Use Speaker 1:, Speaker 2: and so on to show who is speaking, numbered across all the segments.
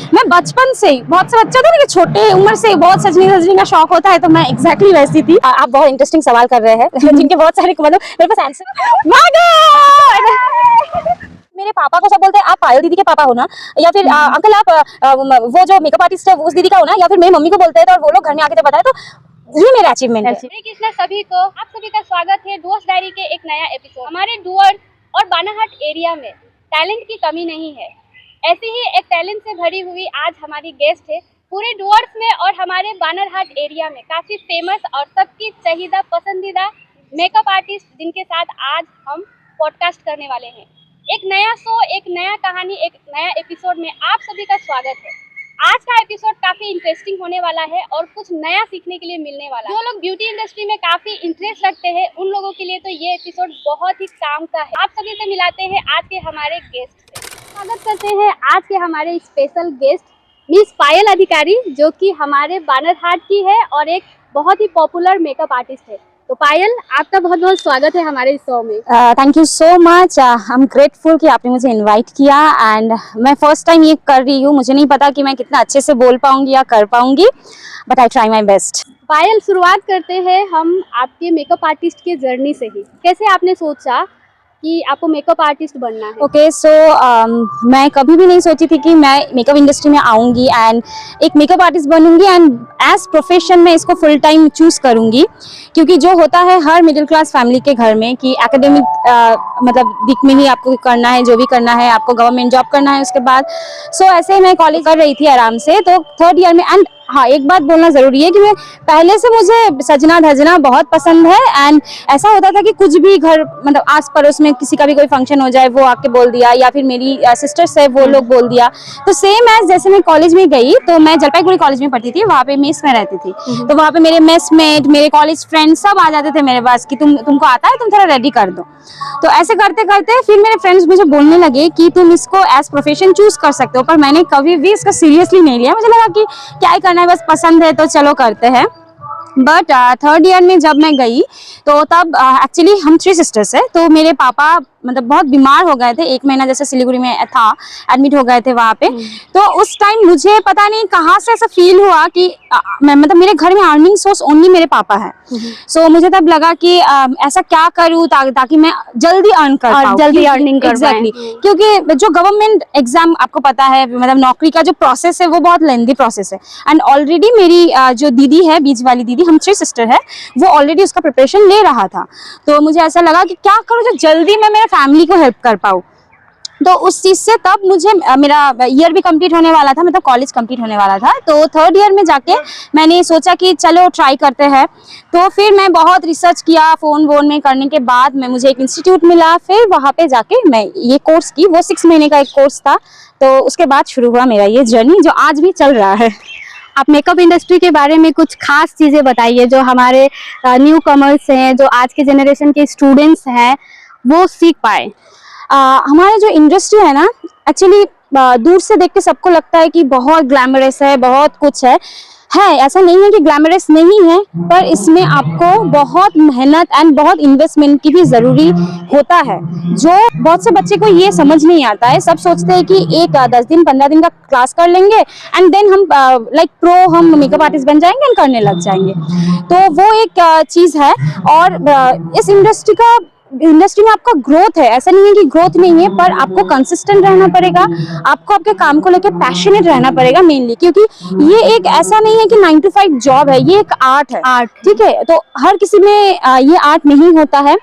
Speaker 1: मैं बचपन से ही, बहुत से बच्चे होते हैं ना कि छोटे उम्र से बहुत सजने धजने का शौक होता है, तो मैं एग्जैक्टली वैसी थी। आप बहुत इंटरेस्टिंग सवाल कर रहे हैं जिनके बहुत सारे मतलब मेरे पास आंसर। मेरे पापा को सब बोलते हैं आप पायल दीदी के पापा हो ना, या फिर अंकल आप वो जो मेकअप आर्टिस्ट है उस दीदी का हो ना, या फिर मेरी मम्मी को बोलते हैं, तो और वो लोग घर में आके जब बताए तो ये मेरा अचीवमेंट है।
Speaker 2: हरे कृष्णा सभी को, आप सभी का स्वागत है डुअर्स डायरी के एक नया एपिसोड। हमारे डुअर्स और बानाहाट एरिया में टैलेंट की कमी नहीं है। ऐसी ही एक टैलेंट से भरी हुई आज हमारी गेस्ट है। पूरे डुअर्स में और हमारे बानाहाट एरिया में काफी फेमस और सबकी चाहिदा पसंदीदा मेकअप आर्टिस्ट जिनके साथ आज हम पॉडकास्ट करने वाले हैं। एक नया शो, एक नया कहानी, एक नया एपिसोड में आप सभी का स्वागत है। आज का एपिसोड काफी इंटरेस्टिंग होने वाला है और कुछ नया सीखने के लिए मिलने वाला है। जो लोग ब्यूटी इंडस्ट्री में काफी इंटरेस्ट रखते हैं उन लोगों के लिए तो ये एपिसोड बहुत ही काम का है। आप सभी से मिलाते हैं आज के हमारे गेस्ट से। स्वागत करते हैं आज के हमारे स्पेशल गेस्ट मिस पायल अधिकारी, जो कि हमारे बानाहाट की है और एक बहुत ही पॉपुलर मेकअप आर्टिस्ट है। तो पायल, आपका बहुत बहुत स्वागत है हमारे इस शो में।
Speaker 1: Thank you so much. I am grateful कि आपने मुझे इनवाइट किया एंड मैं फर्स्ट टाइम ये कर रही हूँ। मुझे नहीं पता कि मैं कितना अच्छे से बोल पाऊंगी या कर पाऊंगी, but I try my best.
Speaker 2: Payal, शुरुआत करते हैं हम आपके मेकअप आर्टिस्ट के जर्नी से ही। कैसे आपने सोचा कि आपको मेकअप आर्टिस्ट बनना है?
Speaker 1: ओके, सो मैं कभी भी नहीं सोची थी कि मैं मेकअप इंडस्ट्री में आऊँगी एंड एक मेकअप आर्टिस्ट बनूंगी एंड एज प्रोफेशन में इसको फुल टाइम चूज़ करूंगी। क्योंकि जो होता है हर मिडिल क्लास फैमिली के घर में कि एकेडमिक मतलब वीक में ही आपको करना है, जो भी करना है, आपको गवर्नमेंट जॉब करना है उसके बाद। सो ऐसे ही मैं कॉलेज कर रही थी आराम से, तो थर्ड ईयर में। एंड हाँ, एक बात बोलना ज़रूरी है कि मैं पहले से मुझे सजना धजना बहुत पसंद है एंड ऐसा होता था कि कुछ भी घर मतलब आस पड़ोस में किसी का भी कोई फंक्शन हो जाए वो आके बोल दिया, या फिर मेरी सिस्टर्स है वो लोग बोल दिया। तो सेम एज जैसे मैं कॉलेज में गई, तो मैं जलपाईगुड़ी कॉलेज में पढ़ती थी, वहाँ पे मेस में रहती थी। तो वहाँ पे मेरे मेसमेट, मेरे कॉलेज फ्रेंड्स सब आ जाते थे मेरे पास कि तुमको आता है, तुम थोड़ा रेडी कर दो। तो ऐसे करते करते फिर मेरे फ्रेंड्स मुझे बोलने लगे कि तुम इसको एज प्रोफेशन चूज कर सकते हो, पर मैंने कभी भी इसका सीरियसली नहीं लिया। मुझे लगा कि क्या ही करना है, बस पसंद है तो चलो करते हैं। बट थर्ड ईयर में जब मैं गई तो तब एक्चुअली हम 3 सिस्टर्स हैं, तो मेरे पापा मतलब बहुत बीमार हो गए थे। 1 महीना जैसे सिलीगुड़ी में था, एडमिट हो गए थे वहाँ पे। तो उस टाइम मुझे पता नहीं कहाँ से ऐसा फील हुआ कि मैं मतलब मेरे घर में अर्निंग सोर्स ओनली मेरे पापा है। सो मुझे तब लगा कि ऐसा क्या करूँ ताकि मैं जल्दी अर्न कर पाऊँ,
Speaker 2: जल्दी अर्निंग कर पाएं।
Speaker 1: क्योंकि जो गवर्नमेंट एग्जाम आपको पता है मतलब नौकरी का जो प्रोसेस है वो बहुत लेंथी प्रोसेस है। एंड ऑलरेडी मेरी जो दीदी है, बीच वाली दीदी, हम 3 सिस्टर है, वो ऑलरेडी उसका प्रिपरेशन ले रहा था। तो मुझे ऐसा लगा कि क्या करूँ जो जल्दी मैं मेरे फैमिली को हेल्प कर पाऊँ। तो उस चीज़ से तब मुझे मेरा ईयर भी कंप्लीट होने वाला था, मतलब कॉलेज कंप्लीट होने वाला था। तो थर्ड ईयर में जाके मैंने सोचा कि चलो ट्राई करते हैं। तो फिर मैं बहुत रिसर्च किया, फ़ोन वोन में करने के बाद मुझे एक इंस्टीट्यूट मिला। फिर वहाँ पे जाके मैं ये कोर्स की, वो 6 महीने का एक कोर्स था। तो उसके बाद शुरू हुआ मेरा ये जर्नी जो आज भी चल रहा है।
Speaker 2: आप मेकअप इंडस्ट्री के बारे में कुछ खास चीज़ें बताइए जो हमारे न्यू कमर्स हैं, जो आज के जनरेशन के स्टूडेंट्स हैं, वो सीख पाए।
Speaker 1: हमारा जो इंडस्ट्री है ना, एक्चुअली दूर से देख के सबको लगता है कि बहुत ग्लैमरस है, बहुत कुछ है। ऐसा नहीं है कि ग्लैमरस नहीं है, पर इसमें आपको बहुत मेहनत एंड बहुत इन्वेस्टमेंट की भी ज़रूरी होता है, जो बहुत से बच्चे को ये समझ नहीं आता है। सब सोचते हैं कि एक 10 दिन 15 दिन का क्लास कर लेंगे एंड देन हम लाइक प्रो हम मेकअप आर्टिस्ट बन जाएंगे एंड करने लग जाएंगे। तो वो एक चीज़ है। और इस इंडस्ट्री में आपका ग्रोथ है, ऐसा नहीं है कि ग्रोथ नहीं है, पर आपको कंसिस्टेंट रहना पड़ेगा, आपको आपके काम को लेकर पैशनेट रहना पड़ेगा मेनली। क्योंकि ये एक ऐसा नहीं है कि 9 to 5 जॉब है, ये एक आर्ट है। ठीक है, तो हर किसी में ये आर्ट नहीं होता है।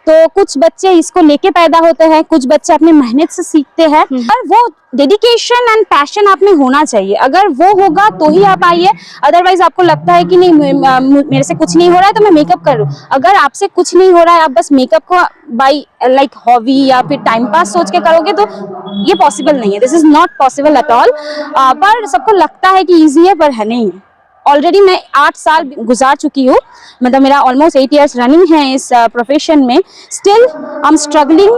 Speaker 1: तो कुछ बच्चे इसको लेके पैदा होते हैं, कुछ बच्चे अपने मेहनत से सीखते हैं, और वो डेडिकेशन एंड पैशन आप में होना चाहिए। अगर वो होगा तो ही आप आइए। अदरवाइज आपको लगता है कि नहीं मेरे से कुछ नहीं हो रहा है तो मैं मेकअप करूं। अगर आपसे कुछ नहीं हो रहा है, आप बस मेकअप को बाय लाइक हॉबी या फिर टाइम पास सोच के करोगे तो ये पॉसिबल नहीं है। This is not possible at all. पर सबको लगता है कि ईजी है, पर है नहीं है। ऑलरेडी मैं 8 साल गुजार चुकी हूँ, मतलब मेरा ऑलमोस्ट 8 years रनिंग है इस प्रोफेशन में। Still I am struggling.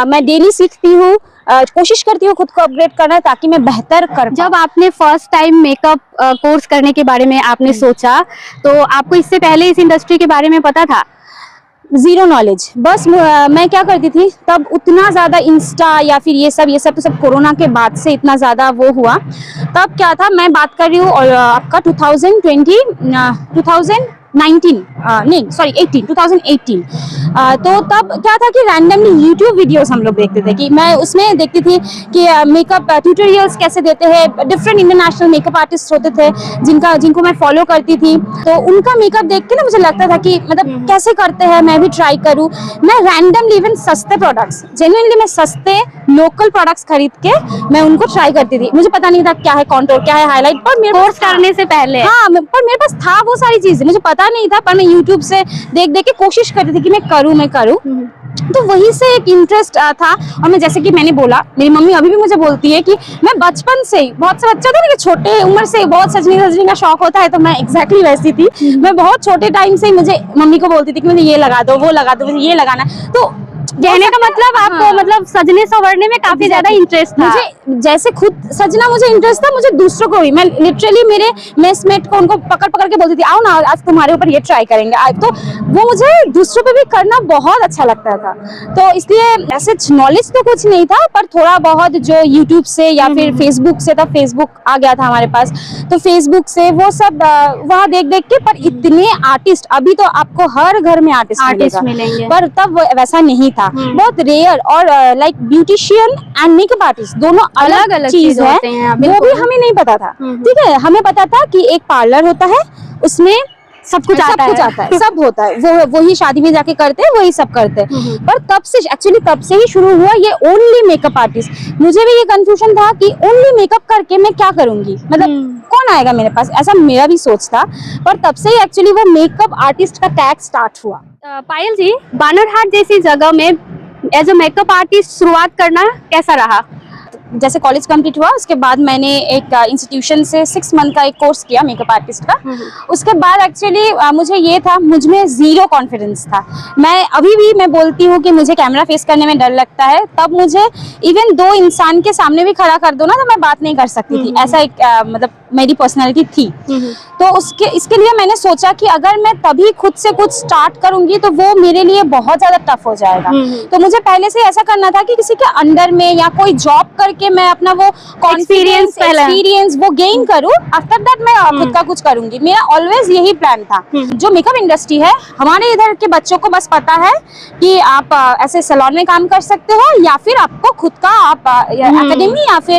Speaker 1: मैं डेली सीखती हूँ, कोशिश करती हूँ खुद को अपग्रेड करना ताकि मैं बेहतर कर।
Speaker 2: जब आपने फर्स्ट टाइम मेकअप कोर्स करने के बारे में आपने सोचा, तो आपको इससे पहले इस इंडस्ट्री के बारे में पता था?
Speaker 1: Zero knowledge. बस मैं क्या करती थी तब, उतना ज़्यादा इंस्टा या फिर ये सब तो सब कोरोना के बाद से इतना ज़्यादा वो हुआ। तब क्या था, मैं बात कर रही हूँ और आपका 2018। तो तब क्या था कि रैंडमली यूट्यूब वीडियोस हम लोग देखते थे, कि मैं उसमें देखती थी कि मेकअप ट्यूटोरियल्स कैसे देते हैं। डिफरेंट इंटरनेशनल मेकअप आर्टिस्ट होते थे जिनको मैं फॉलो करती थी। तो उनका मेकअप देख के ना मुझे लगता था कि मतलब कैसे करते हैं, मैं भी ट्राई करूँ। मैं रैंडमली इवन सस्ते प्रोडक्ट्स, जेन्युइनली मैं सस्ते लोकल प्रोडक्ट्स खरीद के मैं उनको ट्राई करती थी। मुझे पता नहीं था क्या है कॉन्टोर, क्या है हाईलाइट, पर मेरे
Speaker 2: कोर्स करने से पहले।
Speaker 1: हाँ, पर मेरे पास था वो सारी चीजें, मुझे पता नहीं था, पर मैं यूट्यूब से देख देख के कोशिश करती थी कि मैं करूँ। तो वही से एक इंटरेस्ट था। और मैं, जैसे कि मैंने बोला, मेरी मम्मी अभी भी मुझे बोलती है कि मैं बचपन से ही, बहुत से बच्चे होते हैं ना कि छोटे उम्र से बहुत सजने का शौक होता है, तो मैं एग्जैक्टली वैसी थी। मैं बहुत छोटे टाइम से ही मुझे मम्मी को बोलती थी कि मुझे ये लगा दो, वो लगा दो, मुझे ये लगाना है। तो
Speaker 2: कहने का मतलब आपको
Speaker 1: हाँ,
Speaker 2: मतलब सजने संवरने में काफी ज्यादा इंटरेस्ट था।
Speaker 1: मुझे जैसे खुद सजना मुझे इंटरेस्ट था, मुझे दूसरों को भी, मैं लिटरली मेरे मेसमेट को उनको पकड़ के बोलती थी, आओ ना आज तुम्हारे ऊपर ये ट्राई करेंगे। तो वो मुझे दूसरों पे भी करना बहुत अच्छा लगता था। तो इसलिए ऐसे नॉलेज तो कुछ नहीं था, पर थोड़ा बहुत जो यूट्यूब से या फिर फेसबुक से, तब फेसबुक आ गया था हमारे पास, तो फेसबुक से वो सब वहाँ देख के। पर इतने आर्टिस्ट, अभी तो आपको हर घर में आर्टिस्ट
Speaker 2: मिलेंगे,
Speaker 1: पर तब वैसा नहीं था। बहुत रेयर। और like beautician and makeup artist दोनों अलग चीज है, वो भी हमें नहीं पता था। ठीक है, हमें पता था कि एक पार्लर होता है, उसमें सब कुछ आता है, सब होता है, वो ही शादी में जाके करते हैं, वही सब करते हैं। पर तब से ही शुरू हुआ ये ओनली मेकअप आर्टिस्ट। मुझे भी ये कंफ्यूजन था कि ओनली मेकअप करके मैं क्या करूंगी, मतलब कौन आएगा मेरे पास, ऐसा मेरा भी सोच था। पर तब से ही एक्चुअली वो मेकअप आर्टिस्ट का टैग स्टार्ट हुआ।
Speaker 2: पायल जी, बानरहाट जैसी जगह में एज अ मेकअप आर्टिस्ट शुरुआत करना कैसा रहा?
Speaker 1: जैसे कॉलेज कंप्लीट हुआ, उसके बाद मैंने एक इंस्टीट्यूशन से 6 मंथ का एक कोर्स किया मेकअप आर्टिस्ट का। उसके बाद एक्चुअली मुझे ये था, मुझ में जीरो कॉन्फिडेंस था। मैं अभी भी मैं बोलती हूँ कि मुझे कैमरा फेस करने में डर लगता है। तब मुझे इवन 2 इंसान के सामने भी खड़ा कर दो ना, तो मैं बात नहीं कर सकती थी। ऐसा एक मतलब मेरी पर्सनैलिटी थी। तो इसके लिए मैंने सोचा कि अगर मैं तभी खुद से कुछ स्टार्ट करूंगी तो वो मेरे लिए बहुत ज्यादा टफ हो जाएगा। तो मुझे पहले से ऐसा करना था कि किसी के अंडर में या कोई जॉब करके मैं अपना वो एक्सपीरियंस वो गेन करूं, आफ्टर दैट मैं खुद का कुछ करूंगी। मेरा ऑलवेज यही प्लान था। जो मेकअप इंडस्ट्री है, हमारे इधर के बच्चों को बस पता है कि आप ऐसे सैलून में काम कर सकते हो, या फिर आपको खुद का आप एकेडमी या फिर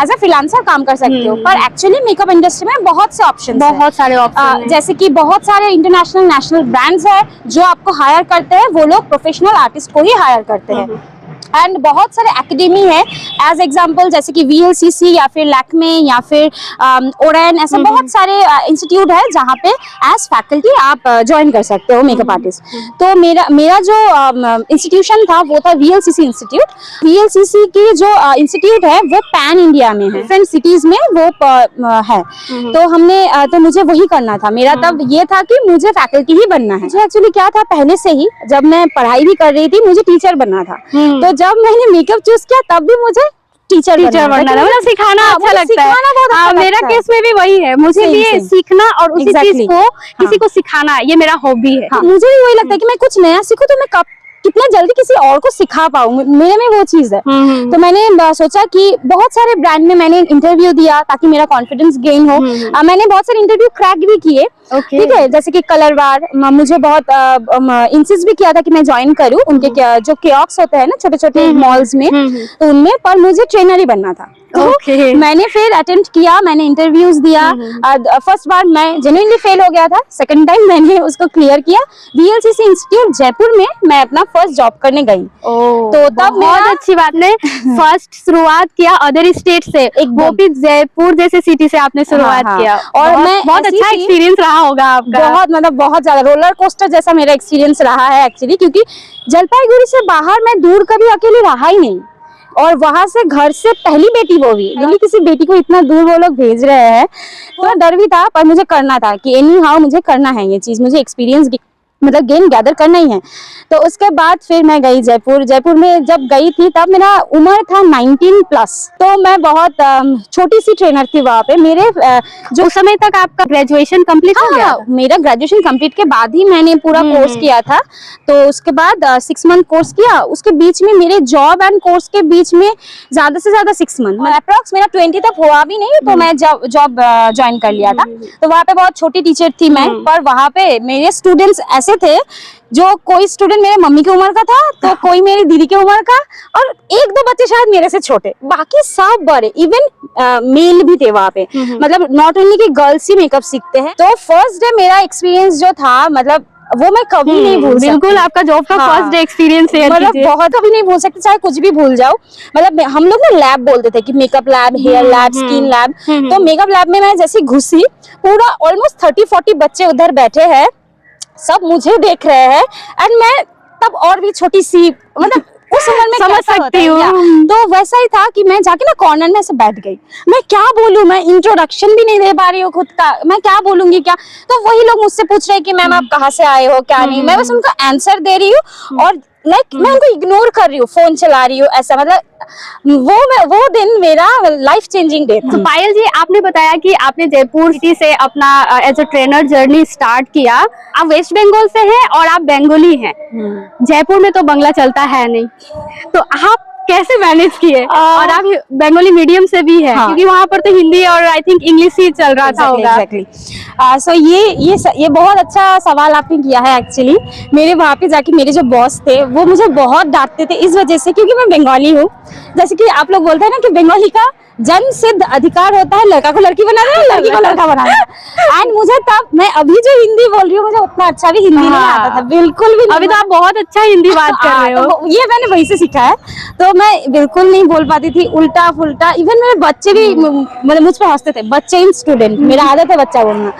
Speaker 1: एज ए फ्रीलांसर काम कर सकते हो। पर एक्चुअली मेकअप इंडस्ट्री में बहुत से ऑप्शन,
Speaker 2: बहुत सारे ऑप्शन,
Speaker 1: जैसे कि बहुत सारे इंटरनेशनल नेशनल ब्रांड्स हैं जो आपको हायर करते हैं। वो लोग प्रोफेशनल आर्टिस्ट को ही हायर करते हैं। एंड बहुत सारे एकेडमी है, एज एग्जांपल जैसे कि VLCC या फिर लैक्मे या फिर ओरेन, ऐसे बहुत सारे इंस्टीट्यूट है जहाँ पे एज फैकल्टी आप ज्वाइन कर सकते हो मेकअप आर्टिस्ट। तो मेरा जो इंस्टीट्यूशन था वो था VLCC इंस्टीट्यूट। VLCC की जो इंस्टीट्यूट है वो पैन इंडिया में है, डिफरेंट सिटीज में वो है। तो मुझे वही करना था। मेरा तब ये था कि मुझे फैकल्टी ही बनना है। मुझे एक्चुअली क्या था, पहले से ही जब मैं पढ़ाई भी कर रही थी, मुझे टीचर बनना था। तो जब मैंने मेकअप चूज किया तब भी मुझे टीचर बनना था।
Speaker 2: मतलब सिखाना अच्छा लगता है। मेरा केस में भी वही है, मुझे भी सीखना और उसी चीज को किसी को सिखाना, ये मेरा हॉबी है।
Speaker 1: मुझे भी वही लगता है कि मैं कुछ नया सीखूं तो मैं कितना जल्दी किसी और को सिखा पाऊं, मेरे में वो चीज है। तो मैंने सोचा कि बहुत सारे ब्रांड में मैंने इंटरव्यू दिया ताकि मेरा कॉन्फिडेंस गेन हो। मैंने बहुत सारे इंटरव्यू क्रैक भी किए। ठीक है, जैसे कि कलर बार, मुझे बहुत इंसिस्ट भी किया था कि मैं ज्वाइन करूं उनके जो कियोस्क होते हैं ना छोटे छोटे मॉल्स में, तो उनमें, पर मुझे ट्रेनर ही बनना था। तो मैंने फिर अटेम्प्ट किया, मैंने इंटरव्यूज दिया। फर्स्ट बार मैं जेन्युइनली फेल हो गया था, सेकंड टाइम मैंने उसको क्लियर किया। VLCC इंस्टीट्यूट जयपुर में मैं अपना फर्स्ट जॉब करने गई। तो तब
Speaker 2: बहुत अच्छी बात है, फर्स्ट शुरुआत किया अदर स्टेट से, वो भी जयपुर जैसे सिटी से आपने शुरुआत किया। और मैं बहुत अच्छा एक्सपीरियंस रहा होगा आपका।
Speaker 1: बहुत ज्यादा रोलर कोस्टर जैसा मेरा एक्सपीरियंस रहा है एक्चुअली, क्योंकि जलपाईगुड़ी से बाहर मैं दूर कभी अकेले रहा ही नहीं। और वहां से, घर से पहली बेटी वो भी, यानी किसी बेटी को इतना दूर वो लोग भेज रहे हैं, तो डर भी था, पर मुझे करना था कि एनी हाउ मुझे करना है ये चीज, मुझे एक्सपीरियंस मतलब गेन गैदर करना ही है। तो उसके बाद फिर मैं गई जयपुर। जयपुर में जब गई थी तब मेरा उम्र था 19+। तो मैं बहुत छोटी सी ट्रेनर थी वहाँ पे। मेरे
Speaker 2: जो उस समय तक आपका ग्रेजुएशन कंप्लीट हो गया
Speaker 1: हाँ,
Speaker 2: था?
Speaker 1: मेरा ग्रेजुएशन कंप्लीट के बाद ही मैंने पूरा कोर्स किया था। तो उसके बाद 6 मंथ कोर्स किया। उसके बीच में मेरे जॉब एंड कोर्स के बीच में ज्यादा से ज्यादा 6 मंथ, अप्रॉक्स मेरा 20 तक हुआ भी नहीं तो मैं जॉब ज्वाइन कर लिया था। तो वहाँ पे बहुत छोटी टीचर थी मैं, पर वहाँ पे मेरे स्टूडेंट्स ऐसे थे जो कोई स्टूडेंट मेरे मम्मी की उम्र का था, तो कोई मेरी दीदी की उम्र का, और 1-2 बच्चे शायद मेरे से छोटे, बाकी सब बड़े, इवन मेल भी थे वहाँ पे। मतलब नॉट ओनली कि गर्ल्स ही मेकअप सीखते हैं। तो फर्स्ट डे मेरा एक्सपीरियंस जो था, मतलब वो मैं कभी नहीं भूल सकती।
Speaker 2: बिल्कुल, आपका जॉब का फर्स्ट डे एक्सपीरियंस शेयर
Speaker 1: मतलब
Speaker 2: कीजिए।
Speaker 1: बहुत कभी नहीं भूल सकती, चाहे कुछ भी भूल जाओ। मतलब हम लोग ना लैब बोलते थे कि makeup lab, hair lab, skin lab. तो मेकअप लैब में मैं जैसे घुसी, पूरा ऑलमोस्ट 30-40 बच्चे उधर बैठे हैं, सब मुझे देख रहे हैं, एंड मैं तब और भी छोटी सी, मतलब उस उम्र में
Speaker 2: समझ
Speaker 1: कैसा
Speaker 2: सकती
Speaker 1: होता है
Speaker 2: हूँ।
Speaker 1: क्या? तो वैसा ही था कि मैं जाके ना कॉर्नर में ऐसे बैठ गई। मैं क्या बोलूं, मैं इंट्रोडक्शन भी नहीं दे पा रही हूँ खुद का, मैं क्या बोलूंगी क्या। तो वही लोग मुझसे पूछ रहे हैं कि मैम आप कहाँ से आए हो, क्या नहीं। मैं बस उनका आंसर दे रही हूँ और मैं उनको इग्नोर कर रही हूँ, फोन चला रही हूँ, ऐसा। मतलब वो दिन मेरा लाइफ चेंजिंग डे था।
Speaker 2: तो पायल जी, आपने बताया कि आपने जयपुर सिटी से अपना as a trainer journey start किया। आप वेस्ट बंगाल से हैं और आप बंगाली हैं। जयपुर में तो बंगला चलता है नहीं, तो आप कैसे मैनेज किए? और आप बंगाली मीडियम से भी है, क्योंकि वहाँ पर तो हिंदी और आई थिंक इंग्लिश ही चल रहा था होगा।
Speaker 1: सो ये बहुत अच्छा सवाल आपने किया है। एक्चुअली मेरे वहाँ पे जाके मेरे जो बॉस थे वो मुझे बहुत डांटते थे इस वजह से, क्योंकि मैं बंगाली हूँ। जैसे कि आप लोग बोलते हैं ना कि बंगाली का जन्म सिद्ध अधिकार होता है लड़का को लड़की बनाना है, लड़की को लड़का बनाना है। एंड मुझे तब, मैं अभी जो हिंदी बोल रही हूँ, मुझे उतना अच्छा भी हिंदी नहीं आता था, बिल्कुल भी नहीं।
Speaker 2: अभी तो आप बहुत अच्छा हिंदी बात कर रहे हो।
Speaker 1: तो ये मैंने वहीं से सीखा है। तो मैं बिल्कुल नहीं बोल पाती थी, उल्टा फुल्टा। इवन मेरे बच्चे भी मतलब मुझ पर हंसते थे, बच्चे इन स्टूडेंट, मेरा आदत है बच्चा बोलना।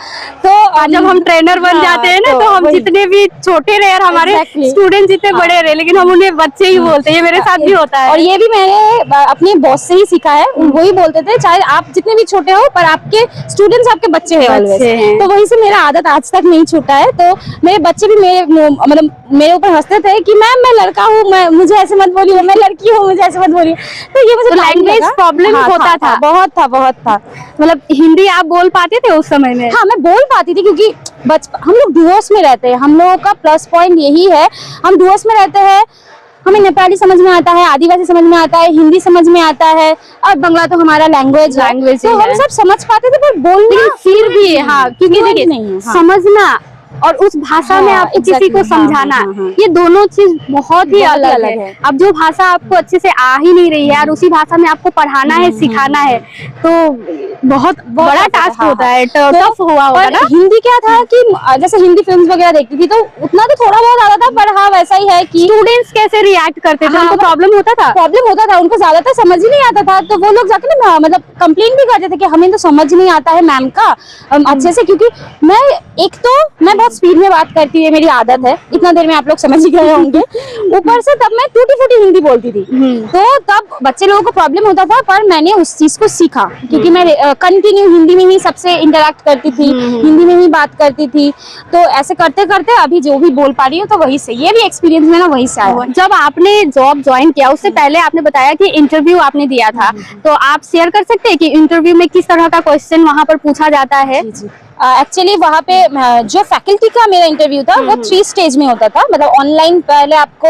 Speaker 1: तो
Speaker 2: जब हम ट्रेनर बन जाते हैं ना, तो हम जितने भी छोटे रहे और हमारे स्टूडेंट जितने बड़े रहे, लेकिन हम उन्हें बच्चे ही बोलते हैं। ये मेरे साथ भी होता है।
Speaker 1: और ये भी मैंने अपने बॉस से ही सीखा है। वही बोलते थे चाहे आप जितने भी छोटे हो, पर आपके स्टूडेंट्स आपके बच्चे हैं ऑलवेज। तो वही से मेरा आदत आज तक नहीं छूटा है। तो मेरे बच्चे भी मतलब मेरे ऊपर हंसते थे कि मैम मैं लड़का हूँ, मैं मुझे ऐसे मत बोलिए, मैं लड़की हूँ मुझे ऐसे मत बोलिए। तो ये मुझे
Speaker 2: लैंग्वेज प्रॉब्लम होता था।
Speaker 1: बहुत था।
Speaker 2: मतलब हिंदी आप बोल पाते थे उस समय में?
Speaker 1: हाँ, मैं बोल पाती थी, क्योंकि हम लोग डुअर्स में रहते हैं। हम लोगों का प्लस पॉइंट यही है, हम डुअर्स में रहते हैं। हमें नेपाली समझ में आता है, आदिवासी समझ में आता है, हिंदी समझ में आता है, और बंगला तो हमारा लैंग्वेज तो हम सब समझ पाते थे, पर बोलना
Speaker 2: फिर भी हाँ, क्योंकि देखिए
Speaker 1: नहीं है।
Speaker 2: समझना और उस भाषा में आपको किसी को समझाना, ये दोनों चीज बहुत ही अलग है। अब जो भाषा आपको अच्छे से आ ही नहीं रही है और उसी भाषा में आपको पढ़ाना है, सिखाना है, तो बहुत बड़ा टास्क होता है, टफ हुआ होगा ना।
Speaker 1: हिंदी क्या था कि जैसे हिंदी फिल्म्स वगैरह देखती थी, तो उतना तो थोड़ा बहुत आता था, पर हाँ वैसा ही है कि
Speaker 2: स्टूडेंट्स कैसे रिएक्ट करते थे, उनको प्रॉब्लम होता था,
Speaker 1: उनको ज्यादातर समझ ही नहीं आता था। तो वो लोग जाके ना मतलब कंप्लेन भी करते थे कि हमें तो समझ नहीं आता है मैम का अच्छे से, क्योंकि मैं बहुत स्पीड में बात करती है, मेरी आदत है। इतना देर में आप लोग समझ ही गए होंगे। ऊपर से तब मैं टूटी फूटी हिंदी बोलती थी, तो तब बच्चे लोगों को प्रॉब्लम होता था, पर मैंने उस चीज को सीखा, क्योंकि मैं कंटिन्यू हिंदी में ही सबसे इंटरेक्ट करती थी, हिंदी में ही बात करती थी। तो ऐसे करते करते अभी जो भी बोल पा रही हूँ, तो वही से ये भी एक्सपीरियंस मेरा वही से आया।
Speaker 2: जब आपने जॉब ज्वाइन किया उससे पहले आपने बताया कि इंटरव्यू आपने दिया था, तो आप शेयर कर सकते हैं कि इंटरव्यू में किस तरह का क्वेश्चन वहाँ पर पूछा जाता है?
Speaker 1: एक्चुअली वहाँ पे जो फैकल्टी का मेरा इंटरव्यू था वो 3 स्टेज में होता था। मतलब ऑनलाइन पहले आपको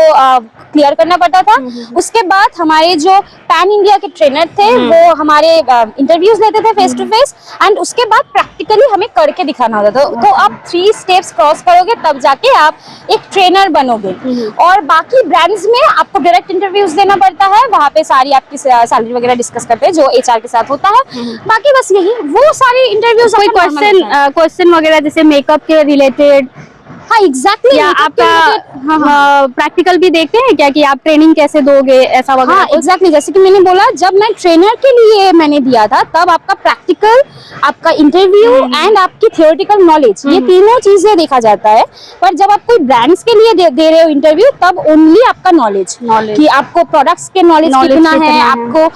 Speaker 1: क्लियर करना पड़ता था, उसके बाद हमारे जो पैन इंडिया के ट्रेनर थे वो हमारे इंटरव्यूज लेते थे फेस टू फेस, एंड उसके बाद प्रैक्टिकली हमें करके दिखाना होता था। तो आप 3 स्टेप्स क्रॉस करोगे तब जाके आप एक ट्रेनर बनोगे। और बाकी ब्रांड्स में आपको डायरेक्ट इंटरव्यूज देना पड़ता है, वहाँ पे सारी आपकी सैलरी वगैरह डिस्कस करते हैं, जो HR के साथ होता है। बाकी बस यही वो सारी इंटरव्यूज।
Speaker 2: कोई क्वेश्चन वगैरह जैसे मेकअप के रिलेटेड?
Speaker 1: हाँ एग्जैक्टली।
Speaker 2: या आपका प्रैक्टिकल भी देखते हैं क्या कि आप ट्रेनिंग कैसे दोगे, ऐसा वगैरह?
Speaker 1: हाँ एग्जैक्टली, जैसे कि मैंने बोला, जब मैं ट्रेनर के लिए मैंने दिया था, तब आपका प्रैक्टिकल, आपका इंटरव्यू एंड आपकी थियोरेटिकल नॉलेज, ये तीनों चीजें देखा जाता है। पर जब आप कोई ब्रांड्स के लिए दे रहे हो इंटरव्यू, तब ओनली आपका नॉलेज कि आपको प्रोडक्ट्स के नॉलेज कितना है, आपको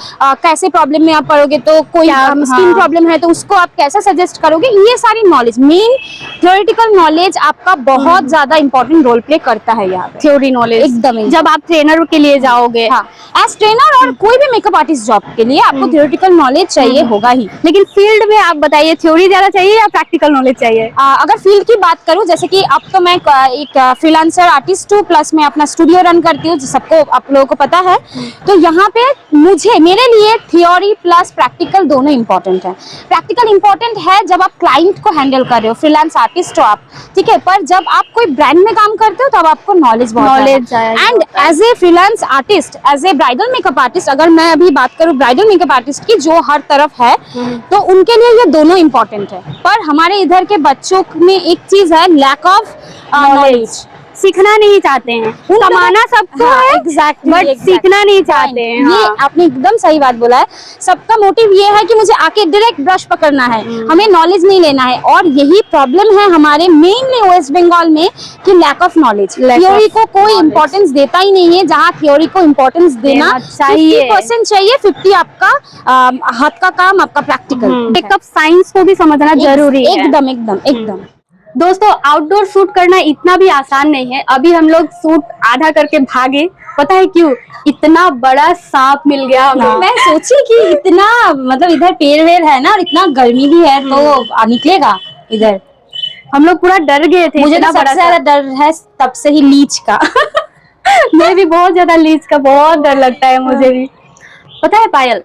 Speaker 1: कैसे प्रॉब्लम में आप पड़ोगे, तो कोई स्किन प्रॉब्लम है तो उसको आप कैसे सजेस्ट करोगे, ये सारी नॉलेज, मेन थियोरेटिकल नॉलेज आपका बहुत बहुत ज्यादा इंपॉर्टेंट रोल प्ले करता है यहाँ पे
Speaker 2: थ्योरी नॉलेज
Speaker 1: एकदम ही।
Speaker 2: जब आप ट्रेनर के लिए जाओगे।
Speaker 1: हाँ, एज ट्रेनर और कोई भी मेकअप आर्टिस्ट जॉब के लिए आपको थियोरेटिकल नॉलेज चाहिए होगा ही।
Speaker 2: लेकिन फील्ड में आप बताइए, थ्योरी ज्यादा चाहिए या प्रैक्टिकल नॉलेज चाहिए?
Speaker 1: अगर फील्ड की बात करूं, जैसे कि अब तो मैं एक फ्रीलांसर आर्टिस्ट हूँ, प्लस मैं अपना स्टूडियो रन करती हूँ, जो सबको आप लोगों को पता है। तो यहाँ पे मेरे लिए थ्योरी प्लस प्रैक्टिकल दोनों इंपॉर्टेंट है। प्रैक्टिकल इंपॉर्टेंट है जब आप क्लाइंट को हैंडल कर रहे हो, फ्रीलांस आर्टिस्ट हो आप, ठीक है। पर जब आप कोई ब्रांड में काम करते हो तब आपको नॉलेज बहुत है। And as a freelance artist, as a bridal makeup artist, अगर मैं अभी बात करूँ ब्राइडल मेकअप आर्टिस्ट की जो हर तरफ है, तो उनके लिए ये दोनों इंपॉर्टेंट है। पर हमारे इधर के बच्चों में एक चीज है, लैक ऑफ नॉलेज।
Speaker 2: सीखना नहीं चाहते हैं, कमाना सबको है
Speaker 1: एग्जैक्टली,
Speaker 2: बट सीखना नहीं चाहते हैं।
Speaker 1: ये आपने एकदम सही बात बोला है। सबका मोटिव ये है कि मुझे आके डायरेक्ट ब्रश पकड़ना है, हमें नॉलेज नहीं लेना है। और यही प्रॉब्लम है हमारे मेनली वेस्ट बंगाल में कि लैक ऑफ नॉलेज। थ्योरी को कोई इंपॉर्टेंस देता ही नहीं है, जहाँ थ्योरी को इंपॉर्टेंस देना चाहिए 50% चाहिए, 50 आपका हाथ का काम, आपका प्रैक्टिकल।
Speaker 2: मेकअप साइंस को भी समझना जरूरी है।
Speaker 1: एकदम एकदम एकदम।
Speaker 2: दोस्तों, आउटडोर शूट करना इतना भी आसान नहीं है। अभी हम लोग शूट आधा करके भागे, पता है क्यों? इतना बड़ा सांप मिल गया हमें।
Speaker 1: मैं सोची कि इतना मतलब इधर पेड़ वेड़ है ना, और इतना गर्मी भी है, तो निकलेगा इधर।
Speaker 2: हम लोग पूरा डर गए थे।
Speaker 1: मुझे तो सबसे ज्यादा डर है तब से ही लीच का।
Speaker 2: मैं भी बहुत ज्यादा लीच का बहुत डर लगता है मुझे भी। पता है पायल,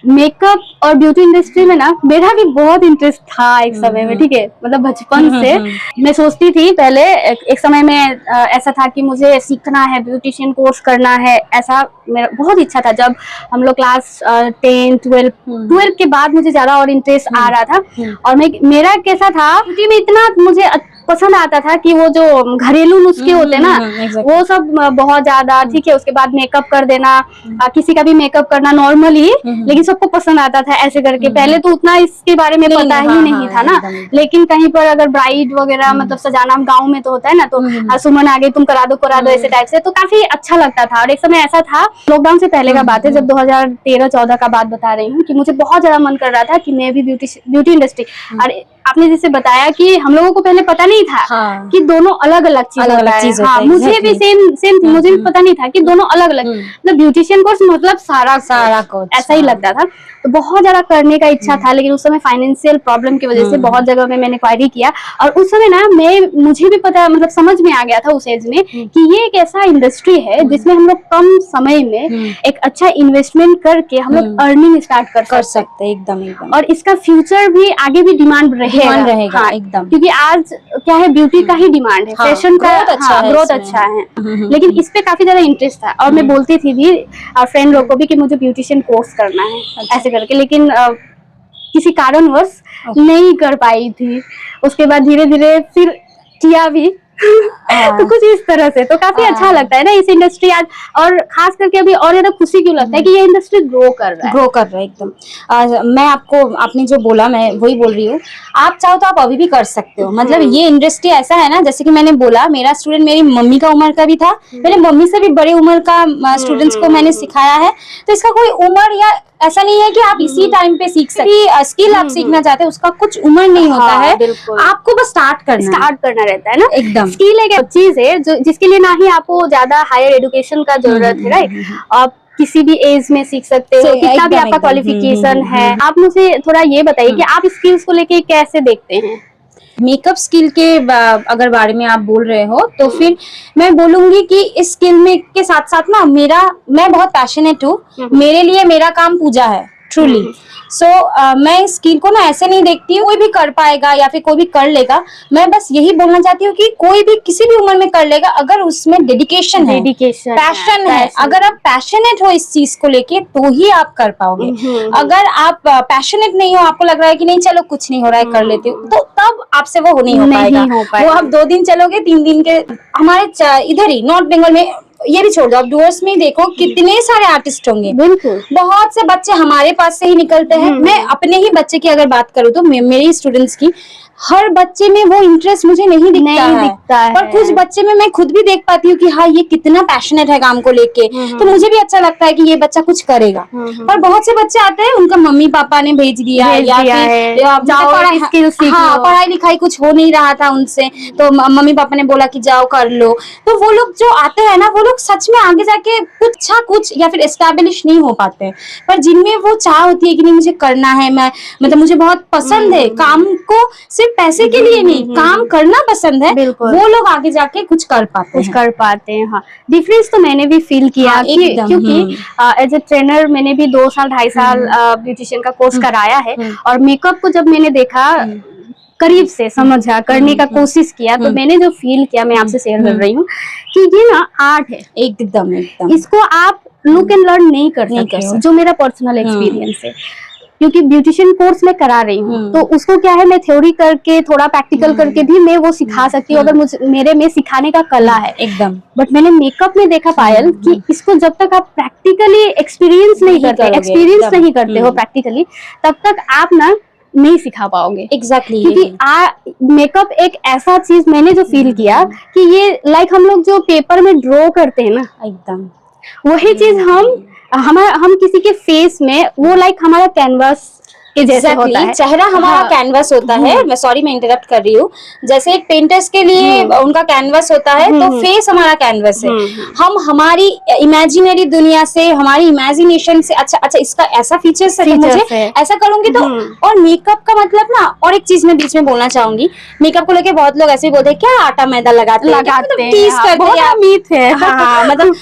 Speaker 2: मेकअप और ब्यूटी इंडस्ट्री में ना मेरा भी बहुत इंटरेस्ट था एक समय में, ठीक है। मतलब बचपन से मैं सोचती थी पहले, एक समय में ऐसा था कि मुझे सीखना है, ब्यूटिशियन कोर्स करना है, ऐसा मेरा बहुत इच्छा था। जब हम लोग क्लास 10, 12 के बाद मुझे ज्यादा और इंटरेस्ट आ रहा था। और मेरा कैसा था, ब्यूटी में इतना मुझे पसंद आता था कि वो जो घरेलू नुस्खे होते ना, वो सब बहुत ज्यादा, ठीक है। उसके बाद मेकअप कर देना, किसी का भी मेकअप करना नॉर्मली, लेकिन सबको पसंद आता था ऐसे करके। पहले तो उतना इसके बारे में पता ही नहीं था ना, लेकिन कहीं पर अगर ब्राइड वगैरह मतलब सजाना गाँव में तो होता है ना, तो सुमन आ गई, तुम करा दो ऐसे टाइप से, तो काफी अच्छा लगता था। और एक समय ऐसा था, लॉकडाउन से पहले का बात है, जब 2013-14 का बात बता रही हूँ, कि मुझे बहुत ज्यादा मन कर रहा था कि मैं भी ब्यूटी इंडस्ट्री। और आपने जैसे बताया कि हम लोगों को पहले पता नहीं था कि दोनों अलग अलग चीज होता है। मुझे भी सेम मुझे भी पता नहीं था कि दोनों अलग अलग, मतलब ब्यूटिशियन कोर्स मतलब सारा कोर्स ऐसा ही लगता था। तो बहुत ज्यादा करने का इच्छा था, लेकिन उस समय फाइनेंशियल प्रॉब्लम की वजह से बहुत जगह में मैंने क्वारी किया। और उस समय ना मुझे भी पता, मतलब समझ में आ गया था उस एज में कि ये एक ऐसा इंडस्ट्री है जिसमें हम लोग कम समय में एक अच्छा इन्वेस्टमेंट करके हम लोग अर्निंग स्टार्ट कर सकते हैं एकदम। और इसका फ्यूचर भी आगे भी डिमांड रहेगा हाँ, एकदम। क्योंकि आज क्या है, ब्यूटी का ही डिमांड है, फैशन का ग्रोथ अच्छा है, लेकिन इस पे काफी ज्यादा इंटरेस्ट था। और मैं बोलती थी भी फ्रेंड लोग को भी कि मुझे ब्यूटिशियन कोर्स करना है ऐसे करके, लेकिन किसी कारणवश नहीं कर पाई थी। उसके बाद धीरे धीरे फिर किया भी। तो कुछ इस तरह से तो काफी अच्छा लगता है ना इस इंडस्ट्री आज। और खास करके अभी और ज्यादा खुशी क्यों लगता है कि ये इंडस्ट्री ग्रो कर रहा है एकदम।
Speaker 1: मैं आपको, आपने जो बोला मैं वही बोल रही हूँ, आप चाहो तो आप अभी भी कर सकते हो। मतलब ये इंडस्ट्री ऐसा है ना, जैसे कि मैंने बोला, मेरा स्टूडेंट मेरी मम्मी का उम्र का भी था, मेरे मम्मी से भी बड़े उम्र का स्टूडेंट्स को मैंने सिखाया है। तो इसका कोई उम्र या ऐसा नहीं है कि आप इसी टाइम पे सीख सकते। स्किल आप सीखना चाहते हैं, उसका कुछ उम्र नहीं होता है, आपको बस स्टार्ट करना रहता है ना एकदम।
Speaker 2: स्किल एक चीज है जो जिसके लिए ना ही आपको ज्यादा हायर एजुकेशन का जरूरत है, राइट। आप किसी भी एज में सीख सकते हो, कितना भी आपका क्वालिफिकेशन है। आप मुझे थोड़ा ये बताइए कि आप स्किल्स को लेके कैसे देखते हैं?
Speaker 1: मेकअप स्किल के अगर बारे में आप बोल रहे हो, तो फिर मैं बोलूंगी कि इस स्किल में के साथ साथ ना मैं बहुत पैशनेट हूँ। मेरे लिए मेरा काम पूजा है, ट्रूली। सो मैं इस स्किल को ना ऐसे नहीं देखती हूँ कोई भी कर पाएगा या फिर कोई भी कर लेगा। मैं बस यही बोलना चाहती हूँ कि कोई भी किसी भी उम्र में कर लेगा, अगर उसमें डेडिकेशन है, पैशन है। अगर आप पैशनेट हो इस चीज को लेके तो ही आप कर पाओगे। अगर आप पैशनेट नहीं हो, आपको लग रहा है कि नहीं चलो कुछ नहीं हो रहा है कर लेती हूँ, तो तब आपसे वो नहीं हो पाएगा। वो आप 2 दिन चलोगे, 3 दिन के हमारे इधर ही नॉर्थ बंगाल में, ये भी छोड़ दो, आप डूअर्स में देखो कितने सारे आर्टिस्ट होंगे।
Speaker 2: बिल्कुल,
Speaker 1: बहुत से बच्चे हमारे पास से ही निकलते हैं। मैं अपने ही बच्चे की अगर बात करूँ तो मेरे स्टूडेंट्स की, हर बच्चे में वो इंटरेस्ट मुझे नहीं दिखता है। पर कुछ बच्चे में मैं खुद भी देख पाती हूँ कि हाँ ये कितना पैशनेट है काम को लेके, तो मुझे भी अच्छा लगता है कि ये बच्चा कुछ करेगा। पर बहुत से बच्चे आते हैं, उनका मम्मी पापा ने भेज दिया या फिर हाँ पढ़ाई लिखाई कुछ हो नहीं रहा था उनसे, तो मम्मी पापा ने बोला कि जाओ कर लो। तो वो लोग जो आते हैं ना, वो लोग सच में आगे जाके कुछ या फिर एस्टैब्लिश नहीं हो पाते। पर जिनमें वो चाह होती है कि नहीं मुझे करना है, मैं मतलब मुझे बहुत पसंद है काम को, सिर्फ पैसे के लिए नहीं, काम करना पसंद है, वो लोग आगे जाके कुछ कर पाते हैं।
Speaker 2: हाँ, डिफरेंस तो मैंने भी फील किया
Speaker 1: हाँ,
Speaker 2: क्योंकि एज ए ट्रेनर मैंने भी 2 साल 2.5 साल ब्यूटिशियन का कोर्स कराया है, और मेकअप को जब मैंने देखा करीब से समझा, करने का कोशिश किया, तो मैंने जो फील किया मैं आपसे शेयर कर रही हूँ कि ये ना आर्ट है
Speaker 1: एकदम।
Speaker 2: इसको आप लुक एंड लर्न नहीं कर सकते हो, जो मेरा पर्सनल एक्सपीरियंस है। क्योंकि ब्यूटिशियन कोर्स मैं करा रही हूँ, तो उसको क्या है, मैं थ्योरी करके थोड़ा प्रैक्टिकल करके भी मैं वो सिखा सकती हूँ, अगर मेरे में सिखाने का कला है एकदम। बट मैंने मेकअप में देखा पायल कि इसको जब तक आप प्रैक्टिकली एक्सपीरियंस नहीं करते हो प्रैक्टिकली, तब तक आप ना नहीं सिखा पाओगे।
Speaker 1: एग्जैक्टली
Speaker 2: क्योंकि मेकअप एक ऐसा चीज मैंने जो फील किया कि ये लाइक हम लोग जो पेपर में ड्रॉ करते हैं ना,
Speaker 1: एकदम
Speaker 2: वही चीज हम किसी के फेस में, वो लाइक हमारा कैनवास के जैसे होता है,
Speaker 1: चेहरा हमारा कैनवास होता है। मैं सॉरी मैं इंटरप्ट कर रही हूँ, जैसे एक पेंटर्स के लिए उनका कैनवास होता है, तो फेस हमारा कैनवास है। हम हमारी इमेजिनरी दुनिया से, हमारी इमेजिनेशन से अच्छा इसका ऐसा फीचर्स है, मुझे ऐसा करूंगी तो। और मेकअप का मतलब ना, और एक चीज मैं बीच में बोलना चाहूंगी, मेकअप को लेके बहुत लोग ऐसे ही बोलते हैं क्या आटा मैदा लगाते हैं, टीज करते हैं, मतलब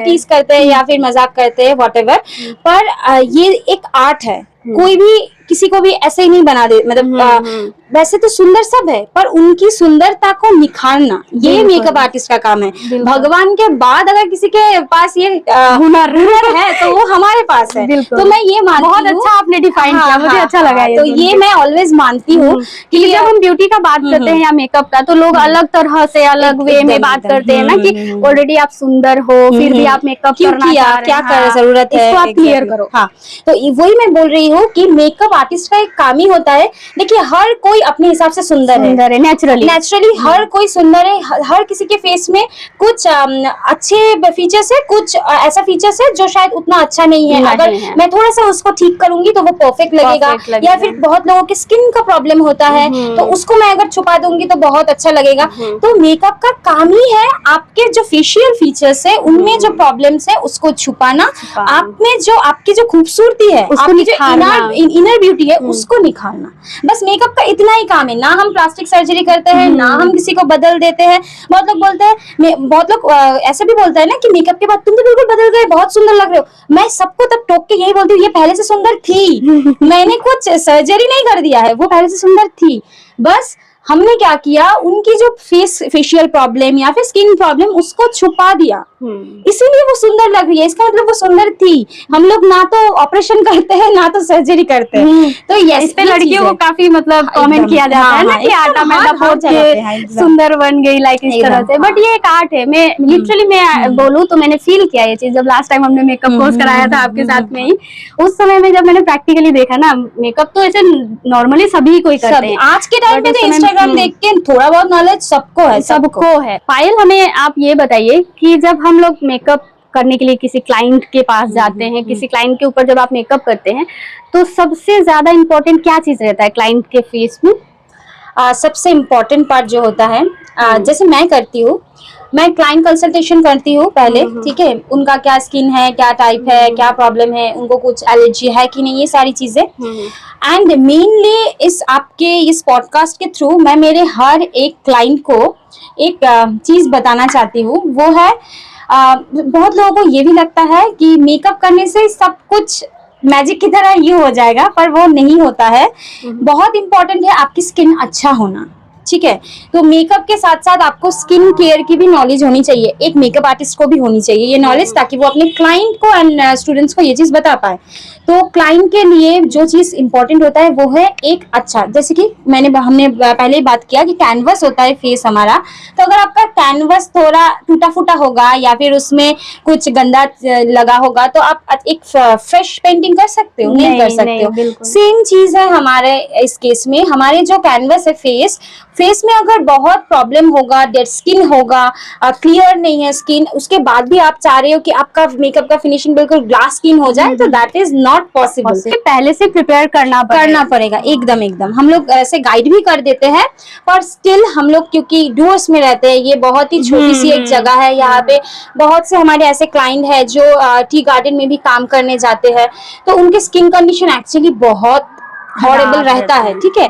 Speaker 1: टीज करते हैं या फिर मजाक करते हैं, व्हाटएवर। पर ये एक आर्ट है, कोई भी किसी को भी ऐसे ही नहीं बना दे, मतलब वैसे तो सुंदर सब है, पर उनकी सुंदरता को निखारना ये मेकअप आर्टिस्ट का काम है। भगवान के बाद अगर किसी के पास ये हुनर है तो वो हमारे पास है। तो मैं ये मानती हूँ,
Speaker 2: बहुत अच्छा आपने डिफाइन किया, मुझे अच्छा लगा ये।
Speaker 1: तो ये मैं ऑलवेज मानती हूँ कि
Speaker 2: जब हम ब्यूटी का बात करते हैं या मेकअप का, तो लोग अलग तरह से अलग वे में बात करते हैं ना, कि ऑलरेडी आप सुंदर हो फिर भी आप मेकअप करना चाह रहे हैं,
Speaker 1: क्या जरूरत है,
Speaker 2: इसको आप क्लियर करो।
Speaker 1: हाँ, तो वही मैं बोल रही हूँ कि मेकअप आर्टिस्ट का एक काम ही होता है। देखिए हर कोई अपने हिसाब से सुंदर है, नेचुरली हर कोई सुंदर है। हर किसी के फेस में कुछ अच्छे फीचर्स है, कुछ ऐसा फीचर्स है जो शायद उतना अच्छा नहीं है। अगर मैं थोड़ा सा उसको ठीक करूंगी तो वो परफेक्ट लगेगा। या फिर बहुत लोगों के स्किन का प्रॉब्लम होता है, तो उसको मैं अगर छुपा दूंगी तो बहुत अच्छा लगेगा। तो मेकअप का काम ही है आपके जो फेशियल फीचर्स है उनमें जो प्रॉब्लम्स है उसको छुपाना, आप में जो आपकी जो खूबसूरती है, आपकी जो इनर ब्यूटी है उसको निखारना। बस मेकअप का इतना ही काम है। ना हम प्लास्टिक सर्जरी करते हैं, ना हम किसी को बदल देते हैं। बहुत लोग बोलते हैं, बहुत लोग ऐसे भी बोलते हैं ना कि मेकअप के बाद तुम तो बिल्कुल बदल गए, बहुत सुंदर लग रहे हो। मैं सबको तब टोक के यही बोलती हूँ, ये पहले से सुंदर थी, मैंने कुछ सर्जरी नहीं कर दिया है, वो पहले से सुंदर थी। बस हमने क्या किया, उनकी जो फेशियल प्रॉब्लम या फिर स्किन प्रॉब्लम उसको छुपा दिया, इसीलिए वो सुंदर लग रही है। इसका मतलब वो सुंदर थी। हम लोग ना तो ऑपरेशन करते हैं ना तो सर्जरी करते हैं। तो इस पे
Speaker 2: लड़कियों को काफी मतलब कमेंट किया जाता है ना कि आटा मैदा पोंछ के सुंदर बन गई, लाइक इस तरह से। बट ये एक आर्ट है। मैं लिटरली मैं बोलूँ तो मैंने फील किया ये चीज जब लास्ट टाइम हमने मेकअप कोर्स कराया था आपके साथ में ही। उस समय में जब मैंने प्रैक्टिकली देखा ना, मेकअप तो ऐसे नॉर्मली सभी कोई करते हैं।
Speaker 1: आज के टाइम पे इंस्टाग्राम देख के थोड़ा बहुत नॉलेज सबको है।
Speaker 2: पायल, हमें आप ये बताइए कि जब हम लोग मेकअप करने के लिए किसी क्लाइंट के पास जाते हैं, किसी क्लाइंट के ऊपर जब आप मेकअप करते हैं, तो सबसे ज्यादा इम्पोर्टेंट क्या चीज रहता है क्लाइंट के फेस में?
Speaker 1: सबसे इम्पोर्टेंट पार्ट जो होता है, जैसे मैं करती हूँ, मैं क्लाइंट कंसल्टेशन करती हूँ पहले, ठीक है, उनका क्या स्किन है, क्या टाइप है, क्या प्रॉब्लम है, उनको कुछ एलर्जी है कि नहीं, ये सारी चीजें। एंड मेनली आपके इस पॉडकास्ट के थ्रू मैं मेरे हर एक क्लाइंट को एक चीज बताना चाहती हूँ, वो है बहुत लोगों को ये भी लगता है कि मेकअप करने से सब कुछ मैजिक की तरह ये हो जाएगा, पर वो नहीं होता है। बहुत इंपॉर्टेंट है आपकी स्किन अच्छा होना, ठीक है। तो मेकअप के साथ साथ आपको स्किन केयर की भी नॉलेज होनी चाहिए, एक मेकअप आर्टिस्ट को भी होनी चाहिए ये नॉलेज, ताकि वो अपने क्लाइंट को एंड स्टूडेंट्स को ये चीज बता पाए तो क्लाइंट के लिए जो चीज इंपॉर्टेंट होता है वो है एक अच्छा, जैसे कि हमने पहले ही बात किया कि कैनवस होता है फेस हमारा। तो अगर आपका कैनवस थोड़ा टूटा फूटा होगा या फिर उसमें कुछ गंदा लगा होगा तो आप एक फ्रेश पेंटिंग कर सकते हो? नहीं कर सकते हो।
Speaker 2: बिल्कुल।
Speaker 1: सेम चीज है हमारे इस केस में। हमारे जो कैनवस है फेस में अगर बहुत प्रॉब्लम होगा, डेड स्किन होगा, क्लियर नहीं है स्किन, उसके बाद भी आप चाह रहे हो कि आपका मेकअप का फिनिशिंग बिल्कुल ग्लास स्किन हो जाए, तो दैट इज नॉट पॉसिबल।
Speaker 2: पहले से प्रिपेयर करना
Speaker 1: पड़ेगा एकदम। हम लोग ऐसे गाइड भी कर देते हैं, पर स्टिल हम लोग क्योंकि डूअर्स में रहते हैं, ये बहुत ही छोटी सी एक जगह है, यहाँ पे बहुत से हमारे ऐसे क्लाइंट है जो टी गार्डन में भी काम करने जाते हैं, तो उनके स्किन कंडीशन एक्चुअली बहुत हॉरेबल रहता है। ठीक है,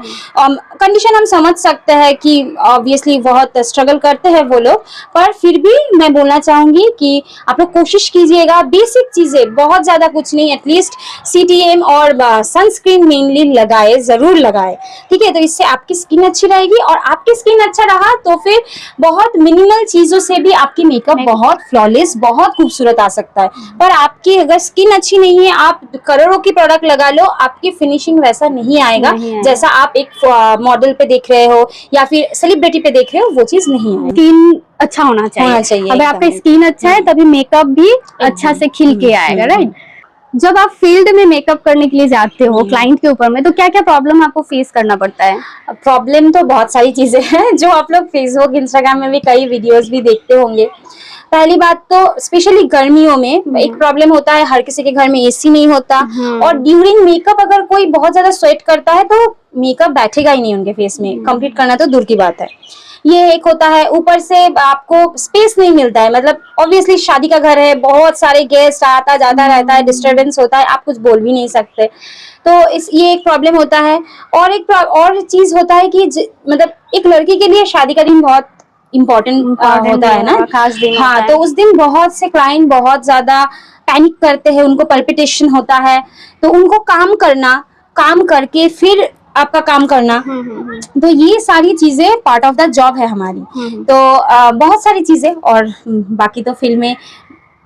Speaker 1: कंडीशन हम समझ सकते हैं कि ऑब्वियसली बहुत स्ट्रगल करते हैं वो लोग, पर फिर भी मैं बोलना चाहूंगी कि आप लोग कोशिश कीजिएगा, बेसिक चीजें, बहुत ज्यादा कुछ नहीं, एटलीस्ट CTM और सनस्क्रीन मेनली लगाए, जरूर लगाए। ठीक है, तो इससे आपकी स्किन अच्छी रहेगी, और आपकी स्किन अच्छा रहा तो फिर बहुत मिनिमल चीजों से भी आपकी मेकअप बहुत फ्लॉलेस, बहुत खूबसूरत आ सकता है। पर आपकी अगर स्किन अच्छी नहीं है, आप करोड़ों की प्रोडक्ट लगा लो, आपकी फिनिशिंग वैसा नहीं आएगा जैसा आप एक मॉडल पे देख रहे हो या फिर सेलिब्रिटी पे देख रहे हो, वो चीज नहीं आएगी।
Speaker 2: स्किन अच्छा होना चाहिए। अगर आपका स्किन अच्छा है तभी मेकअप भी अच्छा से खिल के आएगा, राइट। जब आप फील्ड में मेकअप करने के लिए जाते हो क्लाइंट के ऊपर में, तो क्या क्या प्रॉब्लम आपको फेस करना पड़ता है?
Speaker 1: प्रॉब्लम तो बहुत सारी चीजें हैं जो आप लोग फेसबुक इंस्टाग्राम में भी कई वीडियोस भी देखते होंगे। पहली बात तो स्पेशली गर्मियों में एक प्रॉब्लम होता है, हर किसी के घर में AC नहीं होता, और ड्यूरिंग मेकअप अगर कोई बहुत ज्यादा स्वेट करता है तो मेकअप बैठेगा ही नहीं उनके फेस में, कंप्लीट करना तो दूर की बात है। ये एक होता है। ऊपर से आपको स्पेस नहीं मिलता है, मतलब ऑब्वियसली शादी का घर है, बहुत सारे गेस्ट आता जाता रहता है, डिस्टरबेंस होता है, आप कुछ बोल भी नहीं सकते, तो ये एक प्रॉब्लम होता है। और एक और चीज होता है कि मतलब एक लड़की के लिए शादी का दिन बहुत इम्पोर्टेंट होता है ना,
Speaker 2: खास दिन।
Speaker 1: हाँ, तो उस दिन बहुत से क्लाइंट बहुत ज्यादा पैनिक करते हैं, उनको पल्पिटेशन होता है, तो उनको काम करके फिर आपका काम करना, तो ये सारी चीजें पार्ट ऑफ द जॉब है हमारी। तो बहुत सारी चीजें, और बाकी तो फील्ड में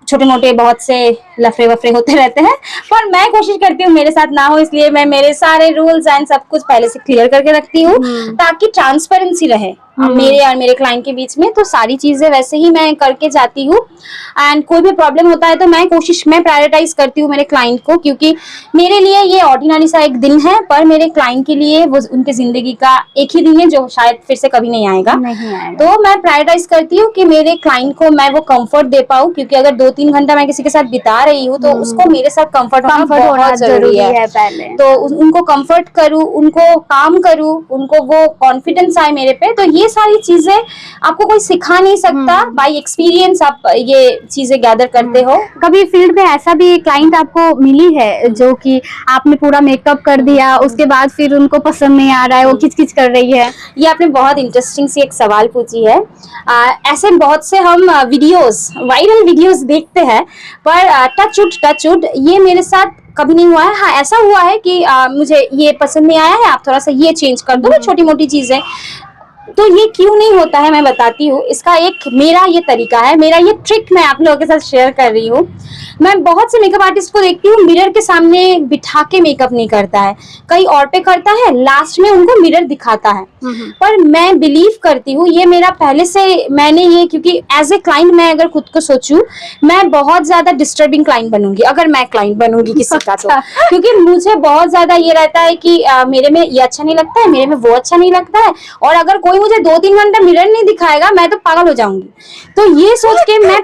Speaker 1: छोटे मोटे बहुत से लफड़े वफड़े होते रहते हैं, पर मैं कोशिश करती हूँ मेरे साथ ना हो, इसलिए मैं मेरे सारे रूल्स एंड सब कुछ पहले से क्लियर करके रखती हूँ ताकि ट्रांसपेरेंसी रहे मेरे और मेरे क्लाइंट के बीच में। तो सारी चीजें वैसे ही मैं करके जाती हूँ, एंड कोई भी प्रॉब्लम होता है तो मैं प्रायोरिटाइज करती हूँ मेरे क्लाइंट को, क्योंकि मेरे लिए ये ऑर्डिनरी सा एक दिन है, पर मेरे क्लाइंट के लिए वो उनके जिंदगी का एक ही दिन है जो शायद फिर से कभी नहीं आएगा। तो मैं प्रायोरिटाइज करती हूँ कि मेरे क्लाइंट को मैं वो कंफर्ट दे पाऊँ, क्योंकि अगर 2-3 घंटा मैं किसी के साथ बिता रही हूँ तो उसको मेरे साथ कंफर्ट होना बहुत जरूरी है
Speaker 2: पहले।
Speaker 1: तो उनको कंफर्ट करूँ, उनको काम करूँ, उनको वो कॉन्फिडेंस आए मेरे पे। तो ये सारी चीजें आपको कोई सिखा नहीं सकता, बाय एक्सपीरियंस आप ये चीजें गैदर करते हो।
Speaker 2: कभी फील्ड में ऐसा भी क्लाइंट आपको मिली है जो कि आपने पूरा मेकअप कर दिया, उसके बाद फिर उनको पसंद नहीं आ रहा है, वो किच-किच कर रही है?
Speaker 1: ये आपने बहुत इंटरेस्टिंग सी एक सवाल पूछी है। ऐसे बहुत से हम वायरल वीडियोस देखते हैं, पर टच वुड ये मेरे साथ कभी नहीं हुआ है। हाँ, ऐसा हुआ है कि मुझे ये पसंद नहीं आया है, आप थोड़ा सा ये चेंज कर दो, छोटी मोटी चीजें। तो ये क्यों नहीं होता है मैं बताती हूँ। इसका एक मेरा ये तरीका है, मेरा ये ट्रिक मैं आप लोगों के साथ शेयर कर रही हूँ। मैं बहुत से मेकअप आर्टिस्ट को देखती हूँ मिरर के सामने बिठा के मेकअप नहीं करता है, कहीं और पे करता है, लास्ट में उनको मिरर दिखाता है। पर मैं बिलीव करती हूँ, ये मेरा पहले से, मैंने ये, क्योंकि एज ए क्लाइंट मैं अगर खुद को सोचूं, मैं बहुत ज्यादा डिस्टर्बिंग क्लाइंट बनूंगी अगर मैं क्लाइंट बनूंगी किसी का तो, क्योंकि मुझे बहुत ज्यादा ये रहता है कि मेरे में ये अच्छा नहीं लगता है, मेरे में वो अच्छा नहीं लगता है, और अगर कोई मुझे 2-3 घंटा मिरर नहीं दिखाएगा मैं तो पागल हो जाऊंगी। तो ये सोच के मैं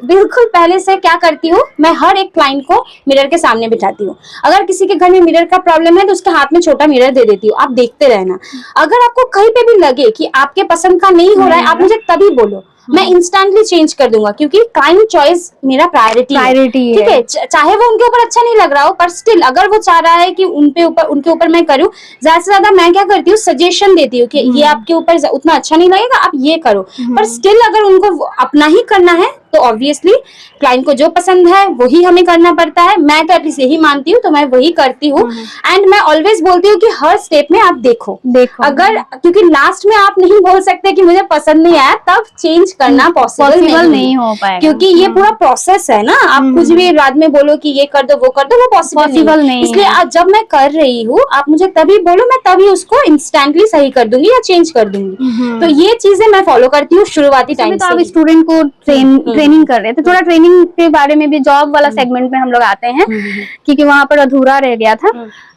Speaker 1: बिल्कुल पहले से क्या करती हूँ, मैं हर एक क्लाइंट को मिरर के सामने बिठाती हूँ। अगर किसी के घर में मिरर का प्रॉब्लम है तो उसके हाथ में छोटा मिरर दे देती हूँ, आप देखते रहना। अगर आपको कहीं पे भी लगे कि आपके पसंद का नहीं हो रहा है, आप मुझे तभी बोलो, मैं इंस्टेंटली चेंज कर दूंगा, क्योंकि क्लाइंट चॉइस मेरा प्रायोरिटी है। ठीक है, चाहे वो उनके ऊपर अच्छा नहीं लग रहा हो, पर स्टिल अगर वो चाह रहा है कि उनके ऊपर मैं करूँ, ज्यादा से ज्यादा मैं क्या करती हूँ, सजेशन देती हूँ कि ये आपके ऊपर उतना अच्छा नहीं लगेगा, आप ये करो। पर स्टिल अगर उनको अपना ही करना है तो ऑब्वियसली क्लाइंट को जो पसंद है वही हमें करना पड़ता है। मैं तो एटलीस्ट यही मानती हूँ, तो मैं वही करती हूँ। एंड मैं ऑलवेज बोलती हूँ कि हर स्टेप में आप देखो अगर, क्योंकि लास्ट में आप नहीं बोल सकते कि मुझे पसंद नहीं आया, तब चेंज करना पॉसिबल नहीं
Speaker 3: हो पाएगा,
Speaker 1: क्योंकि ये पूरा प्रोसेस है ना। आप कुछ भी बाद में बोलो कि ये कर दो वो कर दो, वो पॉसिबल नहीं। इसलिए आज जब मैं कर रही हूँ, आप मुझे तभी बोलो, मैं तभी उसको इंस्टेंटली सही कर दूंगी या चेंज कर दूंगी। तो ये चीजें मैं फॉलो करती हूँ शुरुआती टाइम
Speaker 3: तो
Speaker 1: से।
Speaker 3: आप स्टूडेंट को ट्रेनिंग कर रहे थे, थोड़ा ट्रेनिंग के बारे में भी, जॉब वाला सेगमेंट में हम लोग आते हैं क्योंकि वहां पर अधूरा रह गया था।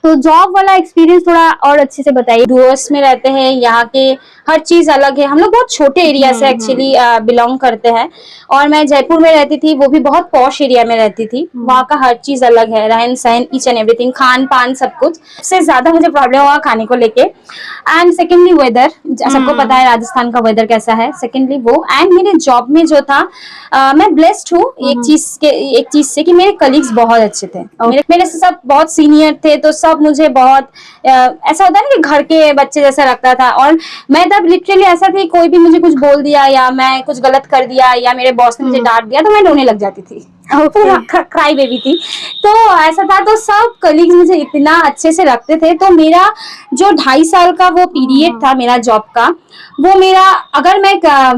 Speaker 3: तो जॉब वाला एक्सपीरियंस थोड़ा और अच्छे से बताइए।
Speaker 1: डुअर्स में रहते हैं, यहाँ के हर चीज अलग है। हम लोग बहुत छोटे एरिया से एक्चुअली बिलोंग करते हैं, और मैं जयपुर में रहती थी, वो भी बहुत पॉश एरिया में रहती थी। वहाँ का हर चीज अलग है, रहन सहन, ईच एंड एवरीथिंग, खान पान सब कुछ। सबसे ज्यादा मुझे प्रॉब्लम हुआ खाने को लेके। एंड सेकेंडली वेदर, सबको पता है राजस्थान का वेदर कैसा है। सेकेंडली वो, एंड मेरे जॉब में जो था, मैं ब्लेस्ड हूँ एक चीज से कि मेरे कलीग्स बहुत अच्छे थे। मेरे से सब बहुत सीनियर थे, तो सब मुझे बहुत ऐसा होता है ना कि घर के बच्चे जैसा लगता था। और मैं तब लिटरली ऐसा थी, कोई भी मुझे कुछ बोल दिया या मैं कुछ गलत कर दिया या मेरे बॉस ने मुझे डांट दिया, तो मैं रोने लग जाती थी। क्राई बेबी थी। तो ऐसा था, तो सब कलीग्स मुझे इतना अच्छे से रखते थे। तो मेरा जो 2.5 साल का वो पीरियड था मेरा जॉब का, वो मेरा, अगर मैं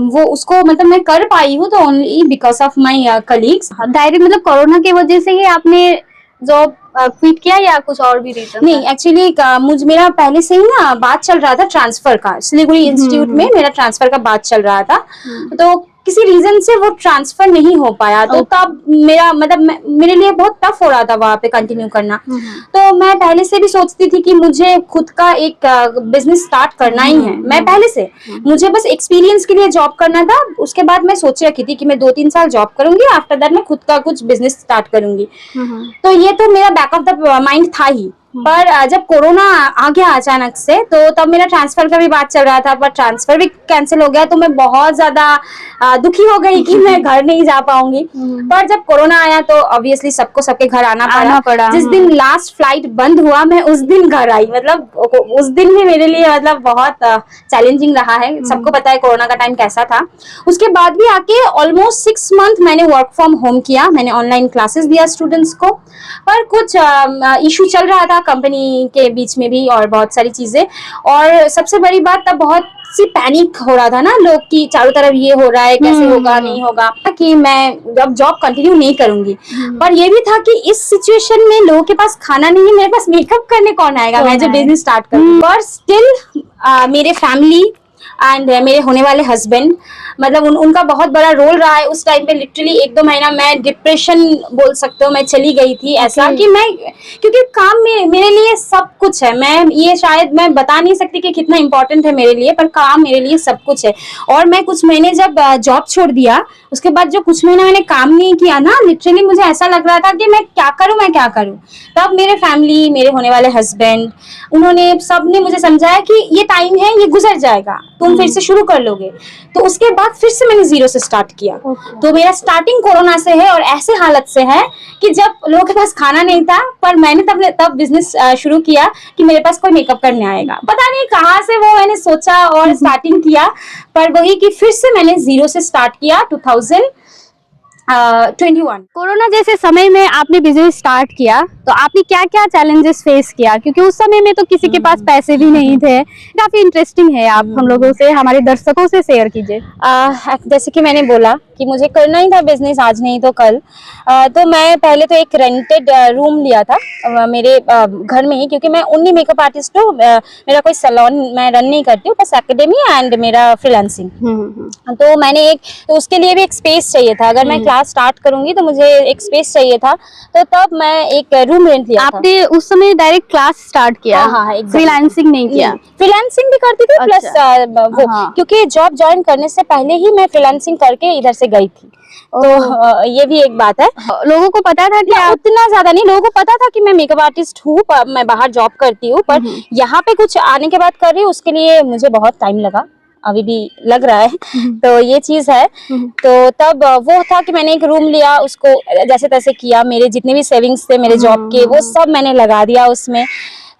Speaker 1: वो उसको मतलब मैं कर पाई हूँ तो only because of my colleagues.
Speaker 3: Direct मतलब कोरोना की वजह से ही आपने जॉब क्विट किया या कुछ और भी रीजन?
Speaker 1: नहीं, एक्चुअली मेरा पहले से ही ना बात चल रहा था ट्रांसफर का। सिलीगुड़ी इंस्टीट्यूट में मेरा ट्रांसफर का बात चल रहा था। तो किसी रीजन से वो ट्रांसफर नहीं हो पाया, तो तब मेरा मतलब मेरे लिए बहुत टफ हो रहा था वहां पे कंटिन्यू करना। तो मैं पहले से भी सोचती थी कि मुझे खुद का एक बिजनेस स्टार्ट करना ही है। मैं पहले से, मुझे बस एक्सपीरियंस के लिए जॉब करना था। उसके बाद मैं सोच रखी थी कि मैं 2-3 साल जॉब करूंगी, आफ्टर दैट मैं खुद का कुछ बिजनेस स्टार्ट करूंगी। तो ये तो मेरा बैक ऑफ द माइंड था ही। पर जब कोरोना आ गया अचानक से, तो तब मेरा ट्रांसफर का भी बात चल रहा था, पर ट्रांसफर भी कैंसिल हो गया। तो मैं बहुत ज्यादा दुखी हो गई कि मैं घर नहीं जा पाऊंगी। पर जब कोरोना आया तो ऑब्वियसली सबको सबके घर आना पड़ा। जिस दिन लास्ट फ्लाइट बंद हुआ, मैं उस दिन घर आई। मतलब उस दिन भी मेरे लिए मतलब बहुत चैलेंजिंग रहा है। सबको पता है कोरोना का टाइम कैसा था। उसके बाद भी आके ऑलमोस्ट 6 मंथ मैंने वर्क फ्रॉम होम किया। मैंने ऑनलाइन क्लासेस दिया स्टूडेंट्स को, पर कुछ इशू चल रहा था कंपनी के बीच में भी, और बहुत सारी चीजें। और सबसे बड़ी बात, तब बहुत सी पैनिक हो रहा था ना लोग की, चारों तरफ ये हो रहा है, कैसे होगा नहीं होगा, कि मैं अब जॉब कंटिन्यू नहीं करूंगी। पर ये भी था कि इस सिचुएशन में लोगों के पास खाना नहीं है, मेरे पास मेकअप करने कौन आएगा, मैं जो बिजनेस स्टार्ट करूँ। पर स्टिल मेरे फैमिली एंड मेरे होने वाले हस्बैंड, मतलब उनका बहुत बड़ा रोल रहा है उस टाइम पे। लिटरली 1-2 महीना मैं डिप्रेशन बोल सकते हो, मैं चली गई थी। ऐसा कि मैं, क्योंकि काम में मेरे लिए सब कुछ है। मैं ये शायद मैं बता नहीं सकती कि कितना इंपॉर्टेंट है मेरे लिए, पर काम मेरे लिए सब कुछ है। और मैं कुछ महीने जब जॉब छोड़ दिया, उसके बाद जो कुछ महीना मैंने काम नहीं किया ना, लिटरली मुझे ऐसा लग रहा था कि मैं क्या करूं। तब मेरे फैमिली, मेरे होने वाले हस्बैंड, उन्होंने सबने मुझे समझाया कि ये टाइम है, ये गुजर जाएगा, तुम फिर से शुरू कर लोगे। तो उसके बाद फिर से मैंने 0 से स्टार्ट किया। तो मेरा स्टार्टिंग कोरोना से है, और ऐसे हालत से है कि जब लोगों के पास खाना नहीं था, पर मैंने तब बिजनेस शुरू किया कि मेरे पास कोई मेकअप करने आएगा। पता नहीं कहाँ से वो मैंने सोचा और स्टार्टिंग किया, पर वही कि फिर से मैंने 0 से स्टार्ट किया 2021।
Speaker 3: कोरोना जैसे समय में आपने बिजनेस स्टार्ट किया, तो आपने क्या क्या चैलेंजेस फेस किया? क्योंकि उस समय में तो किसी के पास पैसे भी नहीं थे। काफी इंटरेस्टिंग है, आप हम लोगों से, हमारे दर्शकों से शेयर कीजिए।
Speaker 1: जैसे कि मैंने बोला कि मुझे करना ही था बिजनेस, आज नहीं तो कल। तो मैं पहले तो एक रेंटेड रूम लिया था मेरे घर में ही, क्योंकि मैं ओनली मेकअप आर्टिस्ट हूँ। मेरा कोई सैलून मैं रन नहीं करती हूँ, बस एकेडमी एंड मेरा फ्रीलांसिंग। तो मैंने तो उसके लिए भी एक स्पेस चाहिए था। अगर मैं क्लास स्टार्ट करूंगी तो मुझे एक स्पेस चाहिए था। तो तब मैं एक रूम रेंट लिया था।
Speaker 3: आपने उस समय डायरेक्ट क्लास स्टार्ट किया?
Speaker 1: हाँ,
Speaker 3: फ्रीलांसिंग नहीं किया?
Speaker 1: फ्रीलांसिंग भी करती थी, प्लस क्योंकि जॉब ज्वाइन करने से पहले ही मैं फ्रीलांसिंग करके इधर से गई थी। तो ये भी एक बात है।
Speaker 3: लोगों को पता था कि
Speaker 1: उतना ज्यादा नहीं, लोगों को पता था कि मैं मेकअप आर्टिस्ट हूँ, मैं बाहर जॉब करती हूँ, पर यहाँ पे कुछ आने के बाद कर रही हूँ, उसके लिए मुझे बहुत टाइम लगा, अभी भी लग रहा है। तो ये चीज है। तो तब वो था कि मैंने एक रूम लिया, उसको जैसे तैसे किया। मेरे जितने भी सेविंग्स थे मेरे जॉब के, वो सब मैंने लगा दिया उसमें।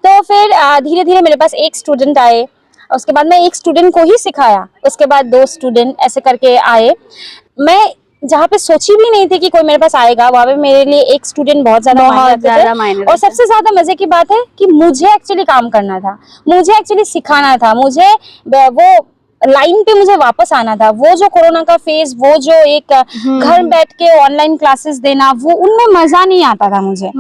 Speaker 1: तो फिर धीरे धीरे मेरे पास एक स्टूडेंट आए, उसके बाद मैं एक स्टूडेंट को ही सिखाया, उसके बाद 2 स्टूडेंट, ऐसे करके आए। मैं जहाँ पे सोची भी नहीं थी कि कोई मेरे पास आएगा, वहाँ पे मेरे लिए एक स्टूडेंट बहुत ज्यादा मायने रखते थे।
Speaker 3: मायने
Speaker 1: और सबसे ज्यादा मजे की बात है कि मुझे एक्चुअली काम करना था, मुझे एक्चुअली सिखाना था, मुझे वो लाइन पे मुझे वापस आना था। वो जो कोरोना का फेज, वो जो एक घर बैठ के ऑनलाइन क्लासेस देना, वो उनमें मजा नहीं आता था मुझे।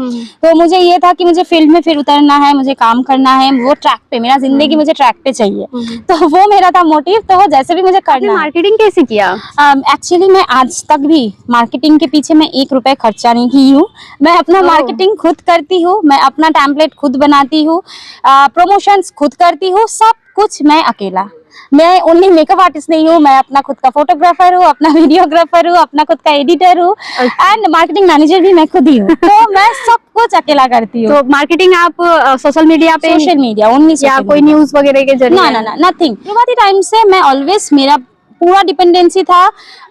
Speaker 1: तो मुझे ये था कि मुझे फील्ड में फिर उतरना है, मुझे काम करना है, वो ट्रैक पे, मेरा जिंदगी मुझे ट्रैक पे चाहिए। तो वो मेरा था मोटिव। तो वो जैसे भी मुझे
Speaker 3: आपने
Speaker 1: करना है।
Speaker 3: मार्केटिंग कैसे किया?
Speaker 1: एक्चुअली मैं आज तक भी मार्केटिंग के पीछे मैं 1 रुपए खर्चा नहीं की हूँ। मैं अपना मार्केटिंग खुद करती हूँ, मैं अपना टेम्पलेट खुद बनाती हूँ, प्रमोशंस खुद करती हूँ, सब कुछ मैं अकेला। मैं ओनली मेकअप आर्टिस्ट नहीं हूँ, मैं अपना खुद का फोटोग्राफर हूँ, अपना वीडियोग्राफर हूँ, अपना खुद का एडिटर हूँ एंड मार्केटिंग मैनेजर भी मैं खुद ही हूँ। तो मैं सब कुछ अकेला करती हूँ।
Speaker 3: तो मार्केटिंग आप सोशल मीडिया पे
Speaker 1: सोशल मीडिया ओनली,
Speaker 3: या कोई न्यूज वगैरह के जरिए?
Speaker 1: ना नथिंग। शुरुआती टाइम से मैं ऑलवेज, मेरा पूरा डिपेंडेंसी था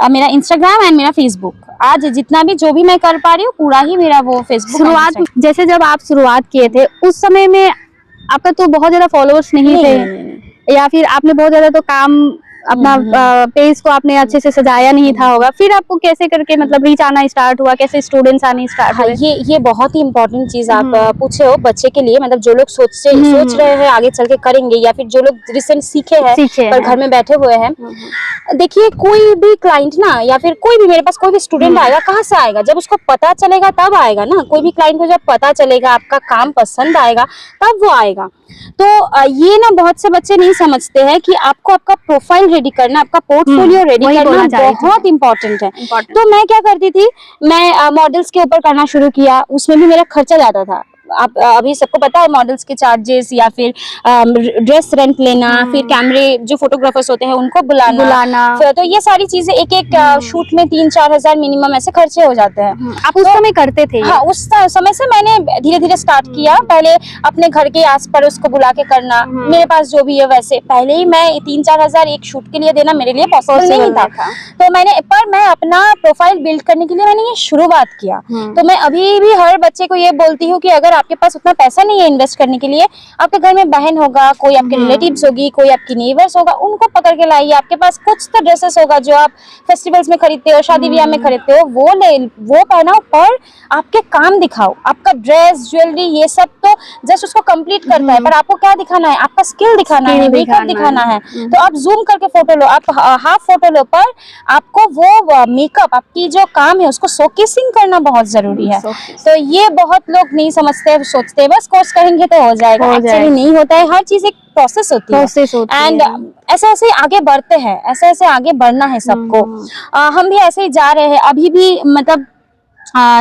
Speaker 1: मेरा इंस्टाग्राम एंड मेरा फेसबुक। आज जितना भी जो भी मैं कर पा रही हूँ पूरा ही मेरा वो फेसबुक।
Speaker 3: शुरुआत, जैसे जब आप शुरुआत किए थे उस समय में आपका तो बहुत ज्यादा फॉलोअर्स नहीं थे, या फिर आपने बहुत ज्यादा तो काम अपना पेज को आपने अच्छे से सजाया नहीं था होगा, फिर आपको कैसे करके मतलब रीच आना स्टार्ट हुआ, कैसे स्टूडेंट्स आने स्टार्ट हुए?
Speaker 1: ये बहुत ही इम्पोर्टेंट चीज आप पूछे हो बच्चे के लिए। मतलब जो लोग सोच रहे हैं आगे चल के करेंगे, या फिर जो लोग रिसेंट सीखे हैं पर घर में बैठे हुए हैं। देखिए, कोई भी क्लाइंट ना, या फिर कोई भी मेरे पास कोई भी स्टूडेंट आएगा, कहाँ से आएगा? जब उसको पता चलेगा तब आएगा ना। कोई भी क्लाइंट को जब पता चलेगा, आपका काम पसंद आएगा, तब वो आएगा। तो ये ना बहुत से बच्चे नहीं समझते हैं कि आपको आपका प्रोफाइल रेडी करना, आपका पोर्टफोलियो रेडी करना बहुत इंपॉर्टेंट है। तो मैं क्या करती थी, मैं मॉडल्स के ऊपर करना शुरू किया। उसमें भी मेरा खर्चा ज्यादा था। आप अभी सबको पता है मॉडल्स के चार्जेस, या फिर ड्रेस रेंट लेना, फिर कैमरे जो फोटोग्राफर्स होते हैं उनको बुलाना। तो ये सारी चीजें एक शूट में 3-4 हजार मिनिमम ऐसे खर्चे हो जाते हैं।
Speaker 3: आप उस समय करते थे?
Speaker 1: हाँ, उस समय से मैंने धीरे धीरे स्टार्ट किया। पहले अपने घर के आस पड़ोस को बुला के करना, मेरे पास जो भी है वैसे। पहले ही मैं 3-4 हजार एक शूट के लिए देना मेरे लिए पॉसिबल नहीं था। तो मैं अपना प्रोफाइल बिल्ड करने के लिए मैंने ये शुरुआत किया। तो मैं अभी भी हर बच्चे को ये बोलती हूँ कि अगर आपके पास उतना पैसा नहीं है इन्वेस्ट करने के लिए, आपके घर में बहन होगा, कोई आपके रिलेटिव्स होगी, कोई आपकी नेबर्स होगा, उनको पकड़ के लाइए। आपके पास कुछ तो ड्रेसेस होगा जो आप फेस्टिवल्स में खरीदते हो, शादी ब्याह में खरीदते हो, वो पहनाओ, पर आपके काम दिखाओ। आपका ड्रेस, ज्वेलरी, ये सब तो जस्ट उसको कंप्लीट करता है, पर आपको क्या दिखाना है? आपका स्किल दिखाना है, मेकअप दिखाना है। तो आप जूम करके फोटो लो, आप हाफ फोटो लो, पर आपको वो मेकअप, आपकी जो काम है उसको शोकेसिंग करना बहुत जरूरी है। तो ये बहुत लोग नहीं समझते, सोचते हैं बस कोर्स करेंगे तो हो जाएगा। एक्चुअली नहीं होता है, हर चीज एक प्रोसेस होती है। एंड ऐसे ऐसे आगे बढ़ते हैं, ऐसे ऐसे आगे बढ़ना है सबको। हम भी ऐसे ही जा रहे हैं अभी भी। मतलब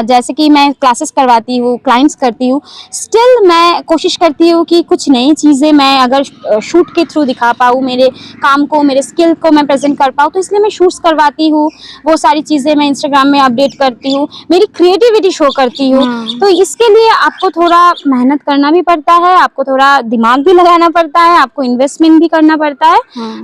Speaker 1: जैसे कि मैं क्लासेस करवाती हूँ, क्लाइंट्स करती हूँ, स्टिल मैं कोशिश करती हूँ कि कुछ नई चीज़ें मैं अगर शूट के थ्रू दिखा पाऊँ, मेरे काम को, मेरे स्किल को मैं प्रेजेंट कर पाऊँ, तो इसलिए मैं शूट्स करवाती हूँ। वो सारी चीज़ें मैं इंस्टाग्राम में अपडेट करती हूँ, मेरी क्रिएटिविटी शो करती हूँ। तो इसके लिए आपको थोड़ा मेहनत करना भी पड़ता है, आपको थोड़ा दिमाग भी लगाना पड़ता है, आपको इन्वेस्टमेंट भी करना पड़ता है,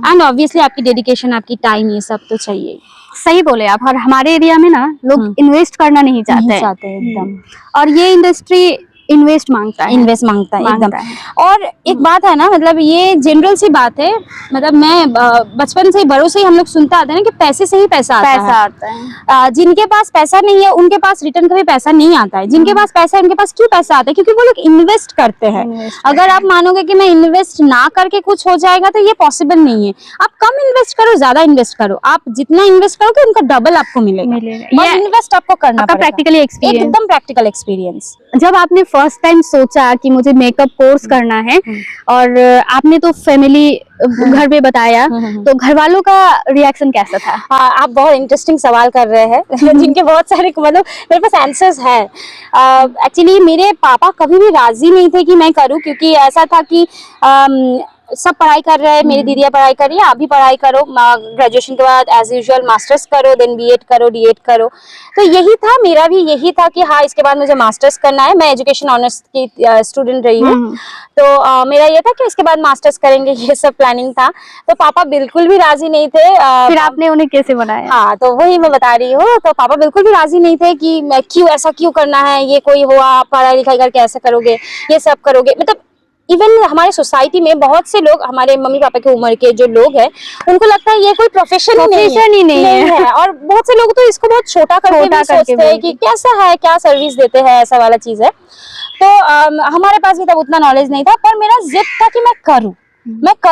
Speaker 1: एंड ऑब्वियसली आपकी डेडिकेशन, आपकी टाइम, ये सब तो चाहिए।
Speaker 3: सही बोले आप। और हमारे एरिया में ना लोग इन्वेस्ट करना नहीं चाहते हैं
Speaker 1: एकदम।
Speaker 3: और ये इंडस्ट्री इन्वेस्ट मांगता है,
Speaker 1: एकदम। और एक बात है ना, मतलब ये जनरल सी बात है। मतलब मैं बचपन से ही, बड़ों से ही हम लोग सुनते आते हैं ना कि पैसे से ही पैसा आता है। जिनके पास पैसा नहीं है उनके पास रिटर्न कभी पैसा नहीं आता है। जिनके पास पैसा है उनके पास क्यों पैसा आता है? क्योंकि वो लोग इन्वेस्ट करते हैं। अगर आप मानोगे कि मैं इन्वेस्ट ना करके कुछ हो जाएगा, तो ये पॉसिबल नहीं है। आप कम इन्वेस्ट करो, ज्यादा इन्वेस्ट करो। आप जितना इन्वेस्ट करोगे उनका डबल आपको मिलेगा। और इन्वेस्ट आपको करना पड़ेगा।
Speaker 3: प्रैक्टिकली एक्सपीरियंस,
Speaker 1: एकदम प्रैक्टिकल एक्सपीरियंस।
Speaker 3: जब आपने फर्स्ट टाइम सोचा कि मुझे मेकअप कोर्स करना है, और आपने तो फैमिली घर में बताया, तो घर वालों का रिएक्शन कैसा था?
Speaker 1: हाँ, आप बहुत इंटरेस्टिंग सवाल कर रहे हैं जिनके बहुत सारे मतलब मेरे पास आंसर्स है। एक्चुअली मेरे पापा कभी भी राजी नहीं थे कि मैं करूं, क्योंकि ऐसा था कि सब पढ़ाई कर रहे हैं, मेरी दीदियाँ पढ़ाई कर रही है, आप भी पढ़ाई करो, ग्रेजुएशन के बाद एज यूजुअल मास्टर्स करो, देन बीएड करो, डीएड करो। तो यही था, मेरा भी यही था कि हाँ, इसके बाद मुझे मास्टर्स करना है। मैं एजुकेशन ऑनर्स की स्टूडेंट रही हूँ, तो मेरा ये था कि इसके बाद मास्टर्स करेंगे, ये सब प्लानिंग था। तो पापा बिल्कुल भी राजी नहीं थे।
Speaker 3: फिर आपने उन्हें कैसे बनाया?
Speaker 1: हाँ, तो वही मैं बता रही हूँ। तो पापा बिल्कुल भी राजी नहीं थे कि क्यों ऐसा क्यों करना है, ये कोई हुआ, पढ़ाई लिखाई करके ऐसा करोगे, ये सब करोगे। मतलब इवन हमारे सोसाइटी में बहुत से लोग, हमारे मम्मी पापा की उम्र के जो लोग हैं, उनको लगता है ये कोई प्रोफेशन
Speaker 3: ही नहीं है।
Speaker 1: और बहुत से लोग तो इसको बहुत छोटा करके भी सोचते हैं कि कैसा है, क्या सर्विस देते हैं, ऐसा वाला चीज है। तो हमारे पास भी तब उतना नॉलेज नहीं था, पर मेरा जिद था कि मैं करूं,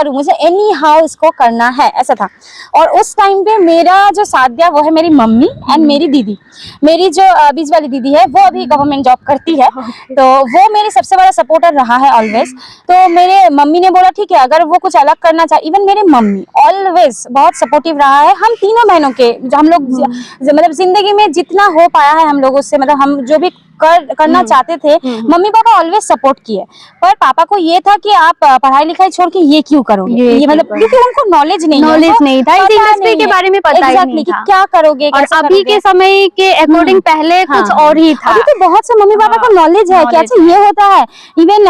Speaker 1: मुझे एनी हाउ इसको करना है, ऐसा था। और उस टाइम पे मेरा जो साथ दिया वो है मेरी मम्मी एंड मेरी दीदी। मेरी जो बीच वाली दीदी है वो अभी गवर्नमेंट जॉब करती है, तो वो मेरी सबसे बड़ा सपोर्टर रहा है ऑलवेज। तो मेरे मम्मी ने बोला ठीक है, अगर वो कुछ अलग करना चाहे, इवन मेरे मम्मी ऑलवेज बहुत सपोर्टिव रहा है। हम तीनों बहनों के हम लोग मतलब जिंदगी में जितना हो पाया है हम लोग उससे, मतलब हम जो भी करना चाहते थे, मम्मी पापा ऑलवेज सपोर्ट किए। पर पापा को ये था कि आप पढ़ाई लिखाई छोड़ के ये क्यों करोगे, ये मतलब क्योंकि उनको नॉलेज नहीं था,
Speaker 3: इस इंडस्ट्री के बारे में पता ही नहीं था
Speaker 1: क्या करोगे,
Speaker 3: और अभी के समय के अकॉर्डिंग पहले कुछ और ही था।
Speaker 1: अभी तो बहुत से मम्मी पापा को नॉलेज है कि अच्छा ये होता है। इवन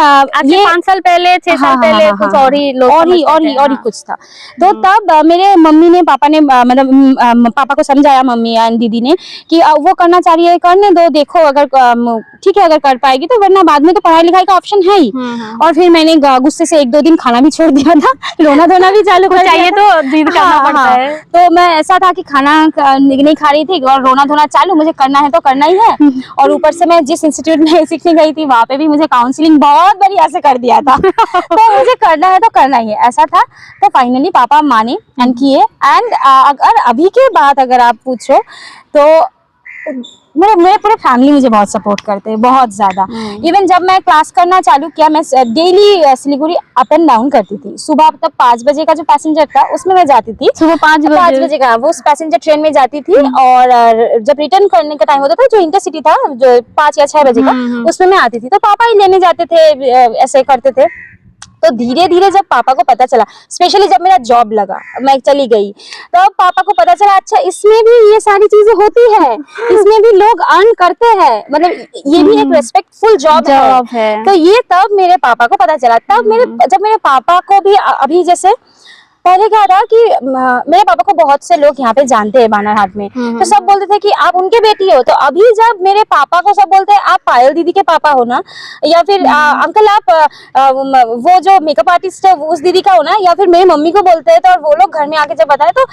Speaker 3: ये 5 साल पहले 6 साल पहले कुछ और ही लोग
Speaker 1: और ही कुछ था। तो तब मेरे मम्मी ने पापा ने मतलब पापा को समझाया, मम्मी एंड दीदी ने, कि वो करना चाह रही है करने दो, देखो अगर ठीक है अगर कर पाएगी तो, वरना बाद में तो पढ़ाई लिखाई का ऑप्शन है ही। और फिर मैंने गुस्से से 1-2 दिन खाना भी छोड़ दिया था, रोना धोना भी चालू कर
Speaker 3: चाहिए तो जिद करना पड़ता है।
Speaker 1: तो मैं ऐसा था कि खाना नहीं खा रही थी और रोना धोना चालू, मुझे करना है तो करना ही है। और ऊपर से मैं जिस इंस्टीट्यूट में सीखने गई थी वहां पे भी मुझे काउंसलिंग बहुत बढ़िया से कर दिया था। तो मुझे करना है तो करना ही है, ऐसा था। तो फाइनली पापा माने एंड किए। एंड अगर अभी के बाद अगर आप पूछो तो मेरे पूरे फैमिली मुझे बहुत सपोर्ट करते हैं, बहुत ज्यादा। इवन जब मैं क्लास करना चालू किया, मैं daily Siliguri up and down करती थी। सुबह तब 5 बजे का जो पैसेंजर था उसमें मैं जाती थी,
Speaker 3: सुबह 5
Speaker 1: बजे का वो पैसेंजर ट्रेन में जाती थी। और जब रिटर्न करने का टाइम होता था, जो इंटरसिटी था जो 5 या 6 बजे का, उसमें मैं आती थी। तो पापा ही लेने जाते थे, ऐसे करते थे। तो धीरे धीरे जब पापा को पता चला, स्पेशली जब मेरा जॉब लगा, मैं चली गई, तो पापा को पता चला अच्छा इसमें भी ये सारी चीजें होती है, इसमें भी लोग अर्न करते हैं, मतलब ये भी एक रेस्पेक्टफुल जॉब है। तो ये तब मेरे पापा को पता चला। तब जब मेरे पापा को भी अभी जैसे पहले क्या था कि मेरे पापा को बहुत से लोग यहाँ पे जानते हैं बानारहाट में, तो सब बोलते थे कि आप उनके बेटी हो। तो अभी जब मेरे पापा को सब बोलते हैं आप पायल दीदी के पापा हो ना, या फिर अंकल आप वो जो मेकअप आर्टिस्ट है उस दीदी का हो ना, या फिर मेरी मम्मी को बोलते हैं, तो और वो लोग घर में आके जब बताए, तो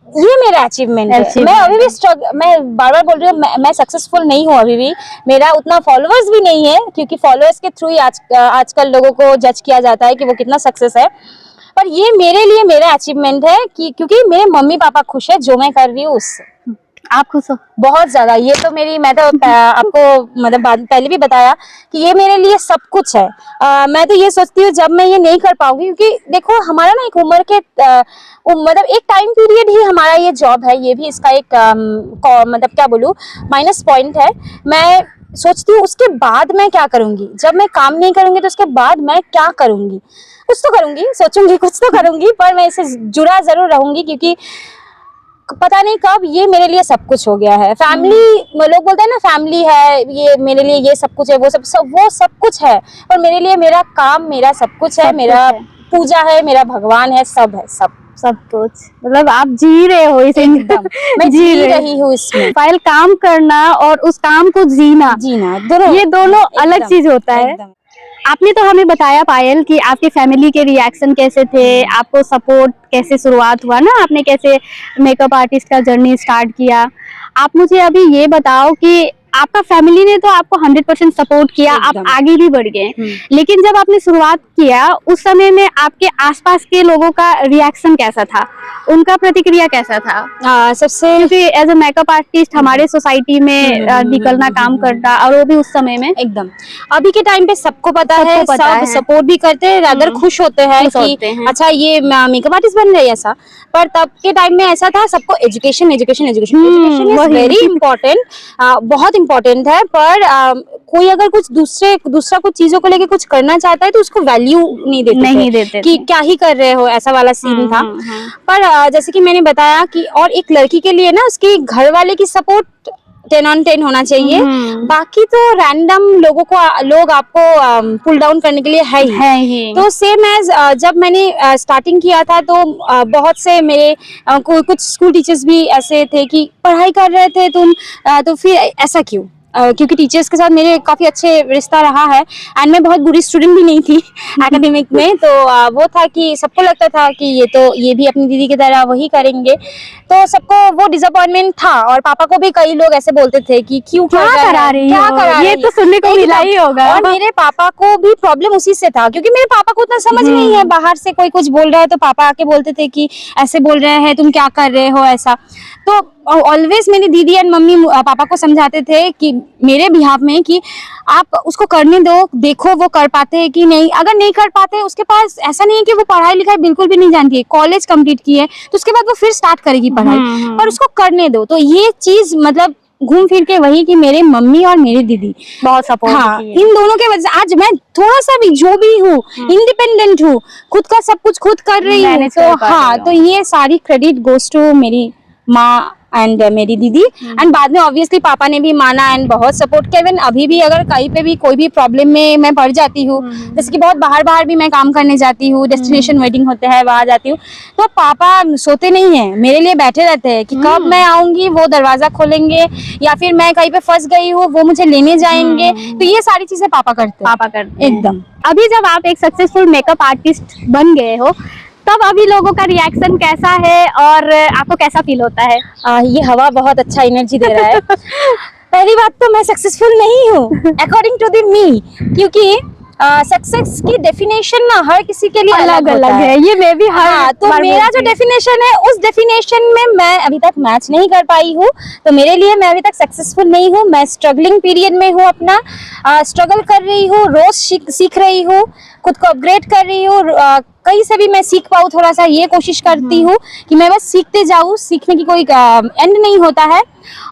Speaker 1: ये मेरा अचीवमेंट है। मैं अभी भी मैं बार बार बोल रही हूँ, मैं सक्सेसफुल नहीं हूँ अभी भी, मेरा उतना फॉलोअर्स भी नहीं है, क्योंकि फॉलोअर्स के थ्रू ही आजकल लोगों को जज किया जाता है कि वो कितना सक्सेस है। पर ये मेरे लिए मेरा अचीवमेंट है कि क्योंकि मेरे मम्मी पापा खुश है जो मैं कर रही हूँ उससे।
Speaker 3: आप खुश हो?
Speaker 1: बहुत ज्यादा। ये तो मैं तो आपको मतलब पहले भी बताया कि ये मेरे लिए सब कुछ है। मैं तो ये सोचती हूँ जब मैं ये नहीं कर पाऊंगी, क्योंकि देखो हमारा ना एक उम्र के मतलब एक टाइम पीरियड ही हमारा ये जॉब है, ये भी इसका एक मतलब क्या बोलूं माइनस पॉइंट है। मैं सोचती हूँ उसके बाद मैं क्या करूंगी, जब मैं काम नहीं करूंगी तो उसके बाद मैं क्या करूंगी। कुछ तो करूंगी, सोचूंगी कुछ तो करूंगी, पर मैं इससे जुड़ा जरूर रहूंगी, क्योंकि पता नहीं कब ये मेरे लिए सब कुछ हो गया है। फैमिली, लोग बोलते हैं ना फैमिली है ये मेरे लिए, ये सब कुछ है, वो सब कुछ है, पर मेरे लिए मेरा काम मेरा सब कुछ है, मेरा पूजा है, मेरा भगवान है, सब है, सब
Speaker 3: कुछ। मतलब आप जी रहे हो इसे,
Speaker 1: मैं जी रही हूँ इसमें।
Speaker 3: फाइल काम करना और उस काम को जीना
Speaker 1: दोनों,
Speaker 3: ये दोनों अलग चीज होता है। आपने तो हमें बताया पायल कि आपके फैमिली के रिएक्शन कैसे थे, आपको सपोर्ट कैसे शुरुआत हुआ ना, आपने कैसे मेकअप आर्टिस्ट का जर्नी स्टार्ट किया। आप मुझे अभी ये बताओ कि आपका फैमिली ने तो आपको 100% सपोर्ट किया, आप आगे भी बढ़ गए, लेकिन जब आपने शुरुआत किया उस समय में आपके आसपास के लोगों का रिएक्शन कैसा था, उनका प्रतिक्रिया कैसा था?
Speaker 1: सबसे
Speaker 3: क्योंकि एज अ मेकअप आर्टिस्ट हमारे सोसाइटी में निकलना, काम करना, और वो भी उस समय में
Speaker 1: एकदम। अभी के टाइम पे सबको पता है, सब सपोर्ट भी करते हैं, अगर खुश होते हैं कि अच्छा ये मेकअप आर्टिस्ट बन रही है ऐसा। पर तब के टाइम में ऐसा था, सबको एजुकेशन इज वेरी इम्पोर्टेंट, बहुत इम्पोर्टेंट है। पर कोई अगर कुछ दूसरा कुछ चीजों को लेके कुछ करना चाहता है तो उसको वैल्यू नहीं देते कि क्या ही कर रहे हो, ऐसा वाला सीन था। पर जैसे कि मैंने बताया कि और एक लड़की के लिए ना उसके घर वाले की सपोर्ट 10 on 10 होना चाहिए। बाकी तो रैंडम लोग आपको पुल डाउन करने के लिए है ही। तो सेम एज जब मैंने स्टार्टिंग किया था तो बहुत से मेरे कुछ स्कूल टीचर्स भी ऐसे थे कि पढ़ाई कर रहे थे तुम, तो फिर ऐसा क्यों, क्योंकि टीचर्स के साथ मेरे काफ़ी अच्छे रिश्ता रहा है एंड मैं बहुत बुरी स्टूडेंट भी नहीं थी एकेडमिक में। तो वो था कि सबको लगता था कि ये भी अपनी दीदी की तरह वही करेंगे, तो सबको वो डिसअपॉइंटमेंट था। और पापा को भी कई लोग ऐसे बोलते थे कि क्यों
Speaker 3: क्या करा रही
Speaker 1: क्या
Speaker 3: हो?
Speaker 1: करा
Speaker 3: ये
Speaker 1: रही
Speaker 3: तो सुनने को
Speaker 1: है?
Speaker 3: मिला ही होगा।
Speaker 1: और मेरे पापा को भी प्रॉब्लम उसी से था, क्योंकि मेरे पापा को उतना समझ नहीं है, बाहर से कोई कुछ बोल रहा है तो पापा आके बोलते थे कि ऐसे बोल रहे हैं, तुम क्या कर रहे हो, ऐसा। तो ऑलवेज मेरी दीदी एंड मम्मी पापा को समझाते थे कि मेरे बिहाफ में कि आप उसको करने दो, देखो वो कर पाते हैं कि नहीं। अगर नहीं कर पाते, उसके पास ऐसा नहीं है कि वो पढ़ाई लिखाई बिल्कुल भी नहीं जानती है, कॉलेज कंप्लीट की है तो उसके बाद वो फिर स्टार्ट करेगी पढ़ाई, पर उसको करने दो। तो ये चीज मतलब घूम फिर के वही कि मेरे मम्मी और मेरी दीदी
Speaker 3: बहुत सपोर्ट
Speaker 1: हाँ,
Speaker 3: की है।
Speaker 1: इन दोनों के वजह से आज मैं थोड़ा सा भी जो भी हूँ इंडिपेंडेंट हूँ, खुद का सब कुछ खुद कर रही हूँ।
Speaker 3: Manage
Speaker 1: तो
Speaker 3: कर पा रही
Speaker 1: हाँ,
Speaker 3: हो।
Speaker 1: तो ये सारी क्रेडिट गोज टू मेरी माँ एंड मेरी दीदी। एंड बाद में ऑब्वियसली पापा ने भी माना एंड बहुत सपोर्ट किया। इवन अभी भी अगर कहीं पे भी कोई भी प्रॉब्लम में मैं पड़ जाती हूँ, जैसे कि बहुत बाहर भी मैं काम करने जाती हूँ, डेस्टिनेशन वेडिंग होते हैं वहां जाती हूँ, तो पापा सोते नहीं है, मेरे लिए बैठे रहते हैं कि कब मैं आऊंगी, वो दरवाजा खोलेंगे, या फिर मैं कहीं पे फंस गई हूँ वो मुझे लेने जाएंगे। तो ये सारी चीजें पापा करते हैं।
Speaker 3: पापा करते हैं।
Speaker 1: एकदम।
Speaker 3: अभी जब आप एक सक्सेसफुल मेकअप आर्टिस्ट बन गए हो, तब अभी लोगों का रिएक्शन कैसा है और आपको कैसा फील होता है?
Speaker 1: ये हवा बहुत अच्छा एनर्जी दे रहा है। पहली बात तो मैं सक्सेसफुल नहीं हूँ अकॉर्डिंग टू द मी, क्योंकि सक्सेस की डेफिनेशन ना हर किसी के लिए अलग
Speaker 3: अलग
Speaker 1: होता है।
Speaker 3: ये मैं भी
Speaker 1: हाँ, तो मेरा जो डेफिनेशन है उस डेफिनेशन में मैं अभी तक मैच नहीं कर पाई हूँ, तो मेरे लिए मैं अभी तक सक्सेसफुल नहीं हूँ। मैं स्ट्रगलिंग पीरियड में हूँ, अपना स्ट्रगल कर रही हूँ, रोज सीख रही हूँ, खुद को अपग्रेड कर रही हूँ। कहीं से भी मैं सीख पाऊँ थोड़ा सा, ये कोशिश करती हूँ कि मैं बस सीखते जाऊँ, सीखने की कोई एंड नहीं होता है।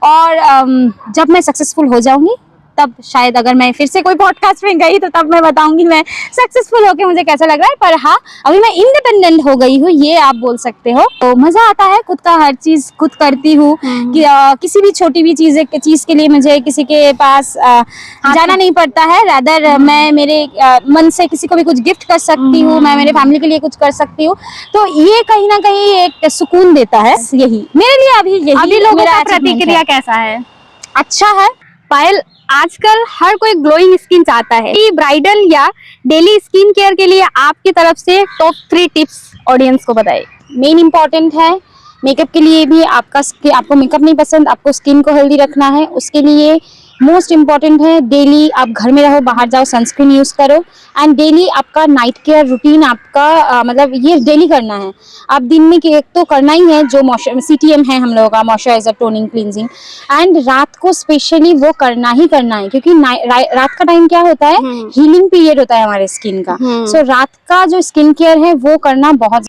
Speaker 1: और जब मैं सक्सेसफुल हो जाऊंगी तब शायद अगर मैं फिर से कोई पॉडकास्ट में गई तो तब मैं बताऊंगी मैं सक्सेसफुल होके मुझे कैसा लग रहा है। पर हाँ, अभी मैं इंडिपेंडेंट हो गई हूँ, ये आप बोल सकते हो। तो मजा आता है, खुद का हर चीज खुद करती हूँ कि किसी भी छोटी भी चीज के लिए मुझे किसी के पास जाना नहीं पड़ता है। रादर मैं मेरे मन से किसी को भी कुछ गिफ्ट कर सकती हूँ, मैं मेरे फैमिली के लिए कुछ कर सकती हूँ। तो ये कहीं ना कहीं एक सुकून देता है। यही मेरे लिए अभी
Speaker 3: लोगों
Speaker 1: मेरा
Speaker 3: का
Speaker 1: achievement
Speaker 3: प्रतिक्रिया
Speaker 1: है।
Speaker 3: कैसा है?
Speaker 1: अच्छा है।
Speaker 3: पायल, आजकल हर कोई ग्लोइंग स्किन चाहता है कि ब्राइडल या डेली स्किन केयर के लिए आपकी तरफ से टॉप 3 टिप्स ऑडियंस को बताइए।
Speaker 1: मेन इंपॉर्टेंट है मेकअप के लिए भी, आपको मेकअप नहीं पसंद, आपको स्किन को हेल्दी रखना है, उसके लिए मोस्ट इम्पॉर्टेंट है डेली आप घर में रहो, बाहर जाओ, सनस्क्रीन यूज करो। एंड डेली आपका नाइट केयर रूटीन आपका मतलब ये डेली करना है। आप दिन में एक तो करना ही है जो CTM है हम लोगों का, मॉइस्चराइजर, टोनिंग, क्लींजिंग। एंड रात को स्पेशली वो करना ही करना है, क्योंकि रात का टाइम क्या होता है, हीलिंग पीरियड होता है हमारे स्किन का। सो रात का जो स्किन केयर है वो करना बहुत।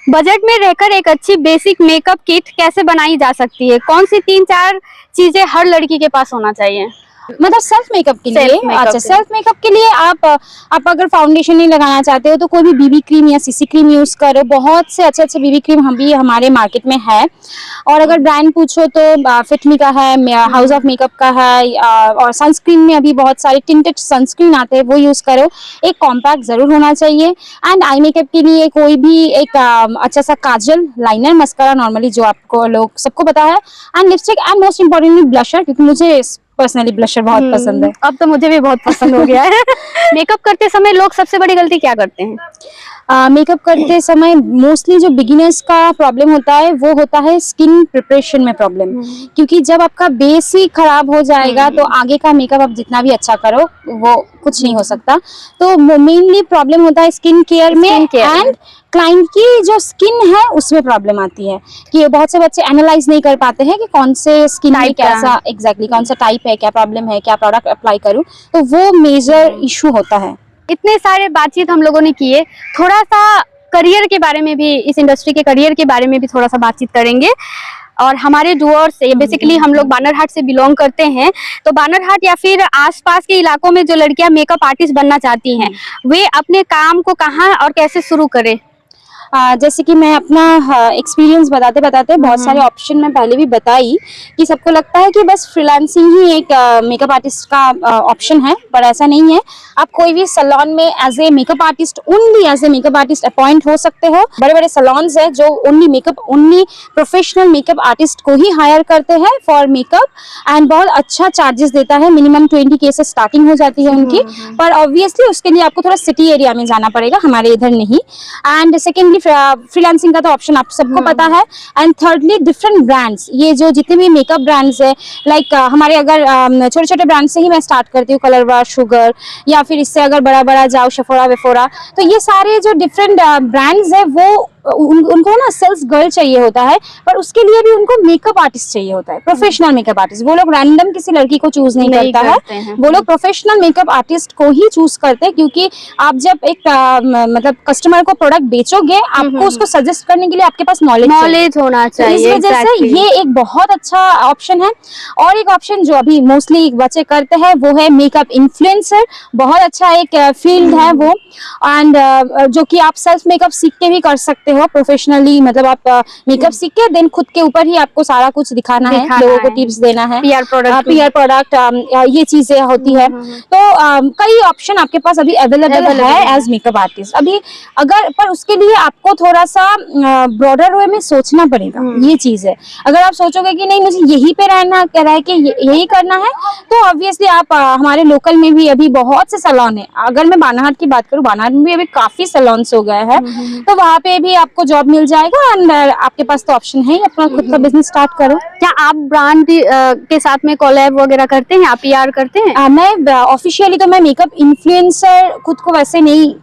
Speaker 3: बजट में रहकर एक अच्छी बेसिक मेकअप किट कैसे बनाई जा सकती है? कौन सी 3-4 चीजें हर लड़की के पास होना चाहिए?
Speaker 1: मतलब सेल्फ मेकअप के लिए?
Speaker 3: makeup
Speaker 1: अच्छा,
Speaker 3: के
Speaker 1: सेल्फ मेकअप के लिए आप अगर फाउंडेशन नहीं लगाना चाहते हो तो कोई भी बीबी क्रीम या सीसी क्रीम यूज करो। बहुत से अच्छे बीबी क्रीम हम भी हमारे मार्केट में है। और अगर ब्रांड पूछो तो फिटमी का है, हाउस ऑफ मेकअप का है, और सनस्क्रीन में अभी बहुत सारे टिंटेड सनस्क्रीन आते हैं, वो यूज करो। एक कॉम्पैक्ट जरूर होना चाहिए। एंड आई मेकअप के लिए कोई भी एक अच्छा सा काजल, लाइनर, मस्कारा, नॉर्मली जो आपको लोग सबको पता है, and lipstick, and most importantly blusher, क्योंकि मुझे पर्सनली ब्लशर बहुत पसंद है।
Speaker 3: अब तो मुझे भी बहुत पसंद हो गया है। मेकअप करते समय लोग सबसे बड़ी गलती क्या करते हैं?
Speaker 1: मेकअप करते समय मोस्टली जो बिगिनर्स का प्रॉब्लम होता है वो होता है स्किन प्रिपरेशन में प्रॉब्लम। क्योंकि जब आपका बेस ही खराब हो जाएगा तो आगे का मेकअप आप जितना भी अच्छा करो वो कुछ नहीं हो सकता। तो मेनली प्रॉब्लम होता है स्किन केयर में। एंड क्लाइंट की जो स्किन है उसमें प्रॉब्लम आती है कि बहुत से बच्चे एनालाइज नहीं कर पाते हैं कि कौन से स्किन में कैसा एग्जैक्टली कौन सा टाइप है, क्या प्रॉब्लम है, क्या प्रोडक्ट अप्लाई करूं, तो वो मेजर इशू होता है।
Speaker 3: इतने सारे बातचीत हम लोगों ने किए, थोड़ा सा करियर के बारे में भी, इस इंडस्ट्री के करियर के बारे में भी थोड़ा सा बातचीत करेंगे। और हमारे डूअर्स, ये बेसिकली हम लोग बानरहाट से बिलोंग करते हैं, तो बानरहाट या फिर आसपास के इलाकों में जो लड़कियां मेकअप आर्टिस्ट बनना चाहती हैं, वे अपने काम को कहाँ और कैसे शुरू करें?
Speaker 1: जैसे कि मैं अपना एक्सपीरियंस बताते बताते बहुत सारे ऑप्शन मैं पहले भी बताई कि सबको लगता है कि बस फ्रीलांसिंग ही एक मेकअप आर्टिस्ट का ऑप्शन है, पर ऐसा नहीं है। आप कोई भी सैलून में as a makeup artist, only as a makeup artist appoint हो सकते हो। बड़े बड़े सैलून्स है जो ओनली प्रोफेशनल मेकअप आर्टिस्ट को ही हायर करते हैं फॉर मेकअप, एंड बहुत अच्छा चार्जेस देता है। मिनिमम 20K से स्टार्टिंग हो जाती है उनकी, पर ऑब्वियसली उसके लिए आपको थोड़ा सिटी एरिया में जाना पड़ेगा, हमारे इधर नहीं। एंड सेकेंडली फ्रीलांसिंग का तो ऑप्शन आप सबको पता है। एंड थर्डली डिफरेंट ब्रांड्स, ये जो जितने भी मेकअप ब्रांड्स है, लाइक हमारे अगर छोटे छोटे ब्रांड से ही मैं स्टार्ट करती हूँ, कलरवा, शुगर, या फिर इससे अगर बड़ा बड़ा जाओ शेफोरा वेफोरा, तो ये सारे जो डिफरेंट ब्रांड्स है वो उनको ना सेल्स गर्ल चाहिए होता है, पर उसके लिए भी उनको मेकअप आर्टिस्ट चाहिए होता है, प्रोफेशनल मेकअप आर्टिस्ट। वो लोग रैंडम किसी लड़की को चूज नहीं करता है, वो लोग प्रोफेशनल मेकअप आर्टिस्ट को ही चूज करते हैं, क्योंकि आप जब एक मतलब कस्टमर को प्रोडक्ट बेचोगे, आपको उसको सजेस्ट करने के लिए आपके पास नॉलेज
Speaker 3: होना चाहिए।
Speaker 1: इस वजह से ये एक बहुत अच्छा ऑप्शन है। और एक ऑप्शन जो अभी मोस्टली बच्चे करते हैं वो है मेकअप इन्फ्लुएंसर। बहुत अच्छा एक फील्ड है वो, एंड जो कि आप सेल्फ मेकअप सीख के भी कर सकते हो प्रोफेशनली। मतलब आप मेकअप सीख के देन खुद के ऊपर ही आपको सारा कुछ दिखाना है, लोगों को टिप्स देना है, पीआर प्रोडक्ट ये चीजें होती है। तो कई ऑप्शन आपके पास अभी अवेलेबल है एज मेकअप आर्टिस्ट अभी। अगर पर उसके लिए आपको थोड़ा सा ब्रॉडर वे में सोचना पड़ेगा, ये चीज है। अगर आप सोचोगे कि नहीं मुझे यहीं पे रहना रह के यही करना है, तो ऑब्वियसली आप हमारे लोकल में भी अभी बहुत से सैलून है। अगर मैं बानाहाट की बात करूँ, बानाहाट में भी अभी काफी सैलून्स हो गए हैं, तो वहाँ पे भी आपको जॉब मिल जाएगा। एंड आपके पास तो ऑप्शन है ही, अपना खुद का बिजनेस स्टार्ट करो।
Speaker 3: क्या आप ब्रांड के साथ में कोलैब वगैरह करते हैं, आप पीआर करते हैं?
Speaker 1: मैं ऑफिशियली तो मैं मेकअप इन्फ्लुएंसर खुद को वैसे नहीं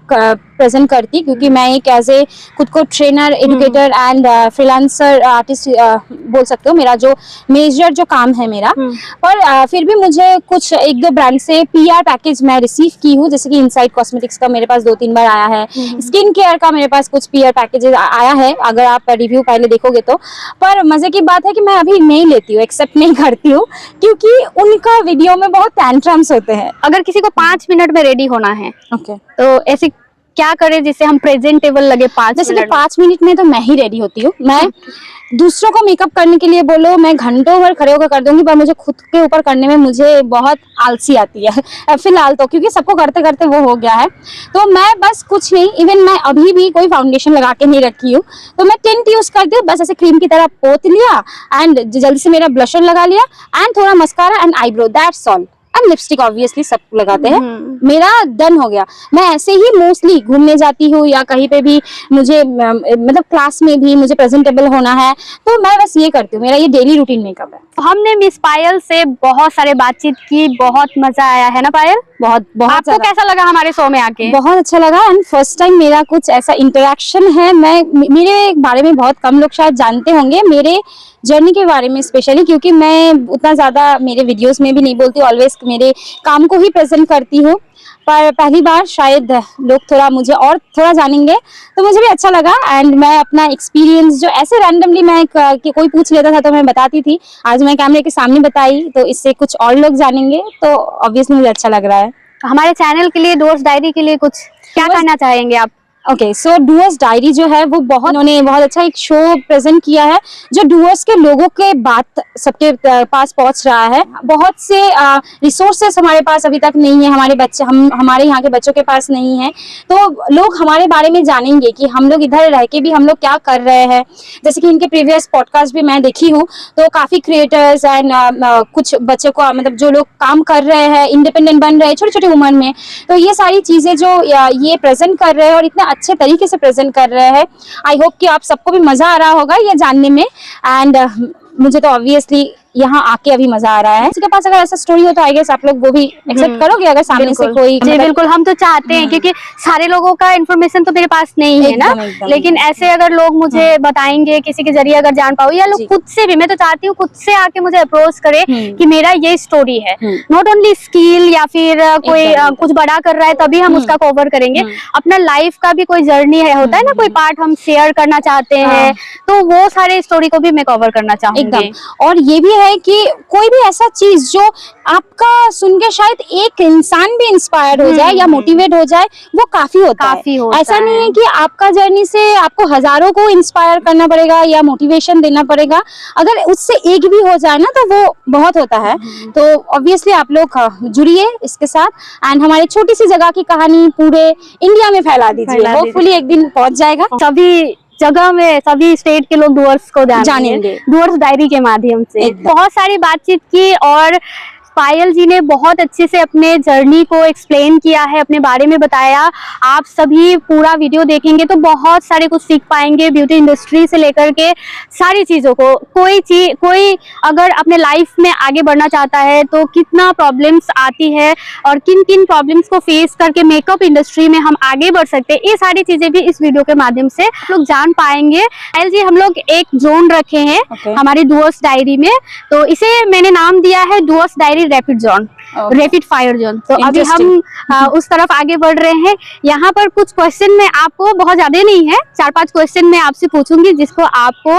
Speaker 1: प्रेजेंट करती, क्योंकि मैं एक एज ए खुद को trainer, educator and freelancer artist बोल सकते हो। मेरा जो मेजर जो काम है मेरा, पर फिर भी मुझे कुछ एक दो ब्रांड से पीआर पैकेज मैं रिसीव की हूँ। जैसे कि इनसाइड कॉस्मेटिक्स का मेरे पास 2-3 बार आया है, स्किन केयर का मेरे पास कुछ पीआर पैकेजेस आया है, अगर आप रिव्यू पहले देखोगे तो। पर मजे की बात है कि मैं अभी नहीं लेती हूँ, एक्सेप्ट नहीं करती हूँ, क्योंकि उनका वीडियो में बहुत टैंट्रम्स होते हैं।
Speaker 3: अगर किसी को 5 मिनट में रेडी होना है, तो ऐसे क्या करें जिससे हम प्रेजेंटेबल लगे 5
Speaker 1: जैसे
Speaker 3: मिनट?
Speaker 1: कि 5 मिनट में तो मैं ही रेडी होती हूँ। मैं दूसरों को मेकअप करने के लिए बोलो, मैं घंटों भर खड़े होकर कर दूंगी, पर मुझे खुद के ऊपर करने में मुझे बहुत आलसी आती है फिलहाल तो, क्योंकि सबको करते करते वो हो गया है। तो मैं बस कुछ नहीं, इवन मैं अभी भी कोई फाउंडेशन लगा के नहीं रखी हूँ, तो मैं टिंट यूज करती हूँ। बस ऐसे क्रीम की तरह पोत लिया एंड जल्दी से मेरा ब्लशर लगा लिया एंड थोड़ा mascara and eyebrow, that's all. And lipstick obviously सब लगाते हैं, मेरा डन हो गया। मैं ऐसे ही मोस्टली घूमने जाती हूँ या कहीं पे भी मुझे मतलब क्लास में भी मुझे प्रेजेंटेबल होना है, तो मैं बस ये करती हूँ। मेरा ये डेली रूटीन मेकअप है।
Speaker 3: हमने मिस पायल से बहुत सारे बातचीत की, बहुत मजा आया है ना पायल?
Speaker 1: बहुत
Speaker 3: आपको कैसा लगा हमारे शो में आके?
Speaker 1: बहुत अच्छा लगा। एंड फर्स्ट टाइम मेरा कुछ ऐसा इंटरेक्शन है। मेरे बारे में बहुत कम लोग शायद जानते होंगे, मेरे जर्नी के बारे में स्पेशली, क्योंकि मैं उतना ज्यादा मेरे वीडियोस में भी नहीं बोलती, ऑलवेज मेरे काम को ही प्रेजेंट करती हूँ। पर पहली बार शायद लोग थोड़ा मुझे और थोड़ा जानेंगे, तो मुझे भी अच्छा लगा। एंड मैं अपना एक्सपीरियंस जो ऐसे रैंडमली मैं कोई पूछ लेता था तो मैं बताती थी, आज मैं कैमरे के सामने बताई, तो इससे कुछ और लोग जानेंगे, तो ऑब्वियसली मुझे अच्छा लग रहा है।
Speaker 3: हमारे चैनल के लिए, डूअर्स डायरी के लिए कुछ क्या कहना चाहेंगे आप?
Speaker 1: ओके, सो डूअर्स डायरी जो है वो उन्होंने बहुत अच्छा एक शो प्रेजेंट किया है, जो डूअर्स के लोगों के बात सबके पास पहुंच रहा है। बहुत से रिसोर्सेस हमारे पास अभी तक नहीं है, हमारे यहाँ के बच्चों के पास नहीं है, तो लोग हमारे बारे में जानेंगे कि हम लोग इधर रह के भी हम लोग क्या कर रहे हैं। जैसे कि इनके प्रीवियस पॉडकास्ट भी मैं देखी हूँ, तो काफी क्रिएटर्स एंड कुछ बच्चों को मतलब जो लोग काम कर रहे हैं, इंडिपेंडेंट बन रहे हैं छोटी छोटी उम्र में, तो ये सारी चीजें जो ये प्रेजेंट कर रहे हैं और इतना अच्छे तरीके से प्रेजेंट कर रहे हैं। आई होप कि आप सबको भी मजा आ रहा होगा ये जानने में। एंड मुझे तो ऑब्वियसली यहाँ आके अभी मजा आ रहा है। किसी के पास अगर ऐसा स्टोरी हो तो आई गेस आप लोग वो भी एक्सेप्ट करोगे, अगर सामने से कोई।
Speaker 3: जी बिल्कुल, हम तो चाहते हैं, क्योंकि सारे लोगों का इन्फॉर्मेशन तो मेरे पास नहीं है ना, लेकिन ऐसे अगर लोग मुझे बताएंगे, किसी के जरिए अगर जान पाओ, या लोग खुद से भी, मैं तो चाहती हूँ खुद से आके मुझे अप्रोच करे कि मेरा ये स्टोरी है। नॉट ओनली स्किल या फिर कोई कुछ बड़ा कर रहा है तभी हम उसका कवर करेंगे, अपना लाइफ का भी कोई जर्नी है, होता है ना, कोई पार्ट हम शेयर करना चाहते हैं, तो वो सारे स्टोरी को भी मैं कवर करना चाहूंगी।
Speaker 1: और ये भी है है कि कोई भी ऐसा चीज जो आपका सुन के शायद एक इंसान भी इंस्पायर हो जाए या मोटिवेट हो जाए, वो काफी होता
Speaker 3: काफी
Speaker 1: है।
Speaker 3: होता
Speaker 1: ऐसा नहीं
Speaker 3: है।
Speaker 1: है कि आपका जर्नी से आपको हजारों को इंस्पायर करना पड़ेगा या मोटिवेशन देना पड़ेगा। अगर उससे एक भी हो जाए ना तो वो बहुत होता है। तो ऑब्वियसली आप लोग जुड़िए इसके साथ एंड हमारी छोटी सी जगह की कहानी पूरे इंडिया में फैला दीजिए। होपफुली एक दिन पहुंच जाएगा।
Speaker 3: सभी जगह में सभी स्टेट के लोग डुअर्स को
Speaker 1: जानेंगे।
Speaker 3: डुअर्स डायरी के माध्यम से
Speaker 1: एकदम।
Speaker 3: बहुत सारी बातचीत की और पायल जी ने बहुत अच्छे से अपने जर्नी को एक्सप्लेन किया है, अपने बारे में बताया। आप सभी पूरा वीडियो देखेंगे तो बहुत सारे कुछ सीख पाएंगे, ब्यूटी इंडस्ट्री से लेकर के सारी चीज़ों को। कोई अगर अपने लाइफ में आगे बढ़ना चाहता है तो कितना प्रॉब्लम्स आती है और किन किन प्रॉब्लम्स को फेस करके मेकअप इंडस्ट्री में हम आगे बढ़ सकते हैं, ये सारी चीज़ें भी इस वीडियो के माध्यम से आप लोग जान पाएंगे। पायल जी, हम लोग एक जोन रखे हैं हमारी डुअर्स डायरी में, तो इसे मैंने नाम दिया है doors diary rapid zone, rapid fire zone. तो अभी हम उस तरफ आगे बढ़ रहे हैं। यहाँ पर कुछ क्वेश्चन में आपको, बहुत ज्यादा नहीं है, 4-5 क्वेश्चन मैं आपसे पूछूंगी जिसको आपको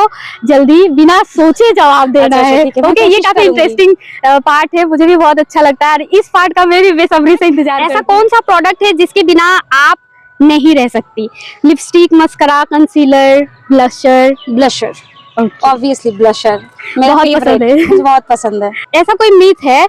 Speaker 3: जल्दी बिना सोचे जवाब देना है। ओके, ये काफी इंटरेस्टिंग पार्ट है, मुझे भी बहुत अच्छा लगता है और इस पार्ट का मैं भी बेसब्री से इंतजार। ऐसा कौन सा प्रोडक्ट है जिसके बिना आप नहीं रह सकती? Lipstick, mascara, concealer, blusher?
Speaker 1: Obviously blusher मेरा
Speaker 3: बहुत
Speaker 1: फेवरेट
Speaker 3: पसंद है।
Speaker 1: मुझे बहुत पसंद है।
Speaker 3: ऐसा कोई मीथ है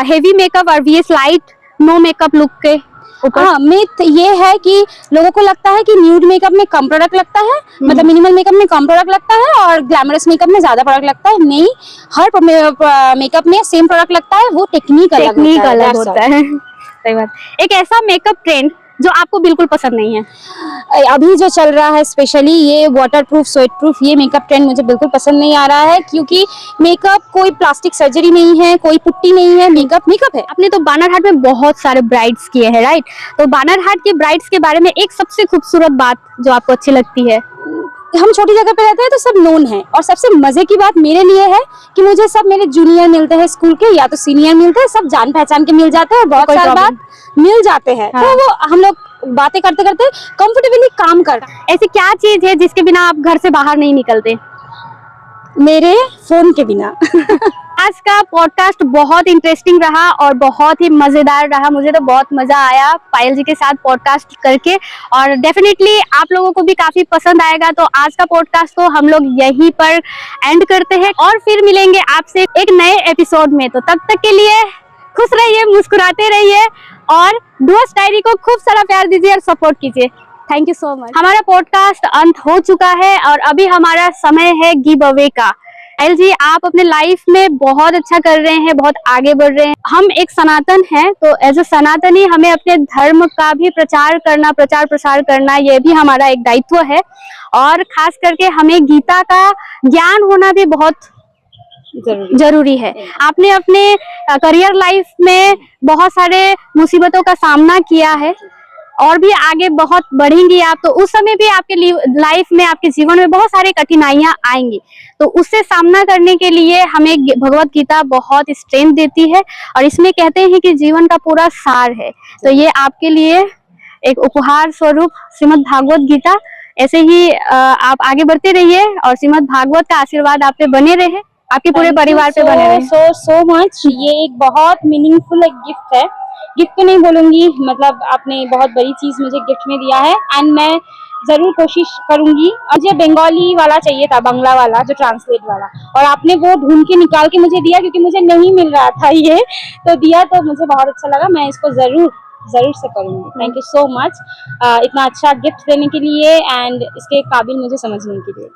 Speaker 3: हेवी मेकअप और VS light no makeup look के ऊपर?
Speaker 1: हाँ, मिथ ये है कि लोगों को लगता है कि न्यूड मेकअप में कम प्रोडक्ट लगता है, मतलब मिनिमल मेकअप में कम प्रोडक्ट लगता है और ग्लैमरस मेकअप में ज्यादा प्रोडक्ट लगता है। नहीं, हर मेकअप में सेम प्रोडक्ट लगता है, वो टेक्निक अलग
Speaker 3: होता है। सही बात। एक ऐसा मेकअप ट्रेंड जो आपको बिल्कुल पसंद नहीं है?
Speaker 1: अभी जो चल रहा है स्पेशली ये वाटर प्रूफ, स्वेट प्रूफ, ये मेकअप ट्रेंड मुझे बिल्कुल पसंद नहीं आ रहा है, क्योंकि मेकअप कोई प्लास्टिक सर्जरी नहीं है, कोई पुट्टी नहीं है, मेकअप है।
Speaker 3: आपने तो बानरहाट में बहुत सारे ब्राइड्स किए हैं, राइट? तो बानरहाट के ब्राइड्स के बारे में एक सबसे खूबसूरत बात जो आपको अच्छी लगती है?
Speaker 1: हम छोटी जगह पे रहते हैं तो सब नोन है, और सबसे मजे की बात मेरे लिए है कि मुझे सब मेरे जूनियर मिलते हैं स्कूल के या तो सीनियर मिलते हैं, सब जान पहचान के मिल जाते हैं और बहुत साल बाद मिल जाते हैं। तो वो हम लोग बातें करते करते कंफर्टेबली काम कर।
Speaker 3: ऐसी क्या चीज है जिसके बिना आप घर से बाहर नहीं निकलते?
Speaker 1: मेरे फोन के बिना।
Speaker 3: आज का पॉडकास्ट बहुत इंटरेस्टिंग रहा और बहुत ही मजेदार रहा। मुझे तो बहुत मजा आया पायल जी के साथ पॉडकास्ट करके और डेफिनेटली आप लोगों को भी काफी पसंद आएगा। तो आज का पॉडकास्ट को हम लोग यहीं पर एंड करते हैं और फिर मिलेंगे आपसे एक नए एपिसोड में। तो तब तक के लिए खुश रहिए, मुस्कुराते रहिए और डुअर्स डायरी को खूब सारा प्यार दीजिए और सपोर्ट कीजिए। Thank you so much. हमारा पॉडकास्ट अंत हो चुका है और अभी हमारा समय है गिव अवे का। पायल जी, आप अपने लाइफ में बहुत अच्छा कर रहे हैं, बहुत आगे बढ़ रहे हैं। हम एक सनातन हैं, तो एज ए सनातनी हमें अपने धर्म का भी प्रचार प्रसार करना, ये भी हमारा एक दायित्व है। और खास करके हमें गीता का ज्ञान होना भी बहुत जरूरी है। आपने अपने करियर लाइफ में बहुत सारे मुसीबतों का सामना किया है और भी आगे बहुत बढ़ेंगी आप, तो उस समय भी आपके लाइफ में, आपके जीवन में बहुत सारी कठिनाइयां आएंगी। तो उससे सामना करने के लिए हमें भगवत गीता बहुत स्ट्रेंथ देती है और इसमें कहते हैं कि जीवन का पूरा सार है। तो ये आपके लिए एक उपहार स्वरूप श्रीमद् भागवत गीता। ऐसे ही आप आगे बढ़ते रहिए और श्रीमद् भागवत का आशीर्वाद आप पे बने रहे, आपके पूरे परिवार पे बने रहे।
Speaker 1: So much. ये एक बहुत मीनिंगफुल एक गिफ्ट है। गिफ्ट तो नहीं बोलूंगी, मतलब आपने बहुत बड़ी चीज मुझे गिफ्ट में दिया है एंड मैं जरूर कोशिश करूंगी। मुझे बंगाली वाला चाहिए था, बंगला वाला जो ट्रांसलेट वाला, और आपने वो ढूंढ के निकाल के मुझे दिया क्योंकि मुझे नहीं मिल रहा था ये, तो दिया, तो मुझे बहुत अच्छा लगा। मैं इसको जरूर से करूंगी। थैंक यू सो मच इतना अच्छा गिफ्ट देने के लिए एंड इसके काबिल मुझे समझने के लिए।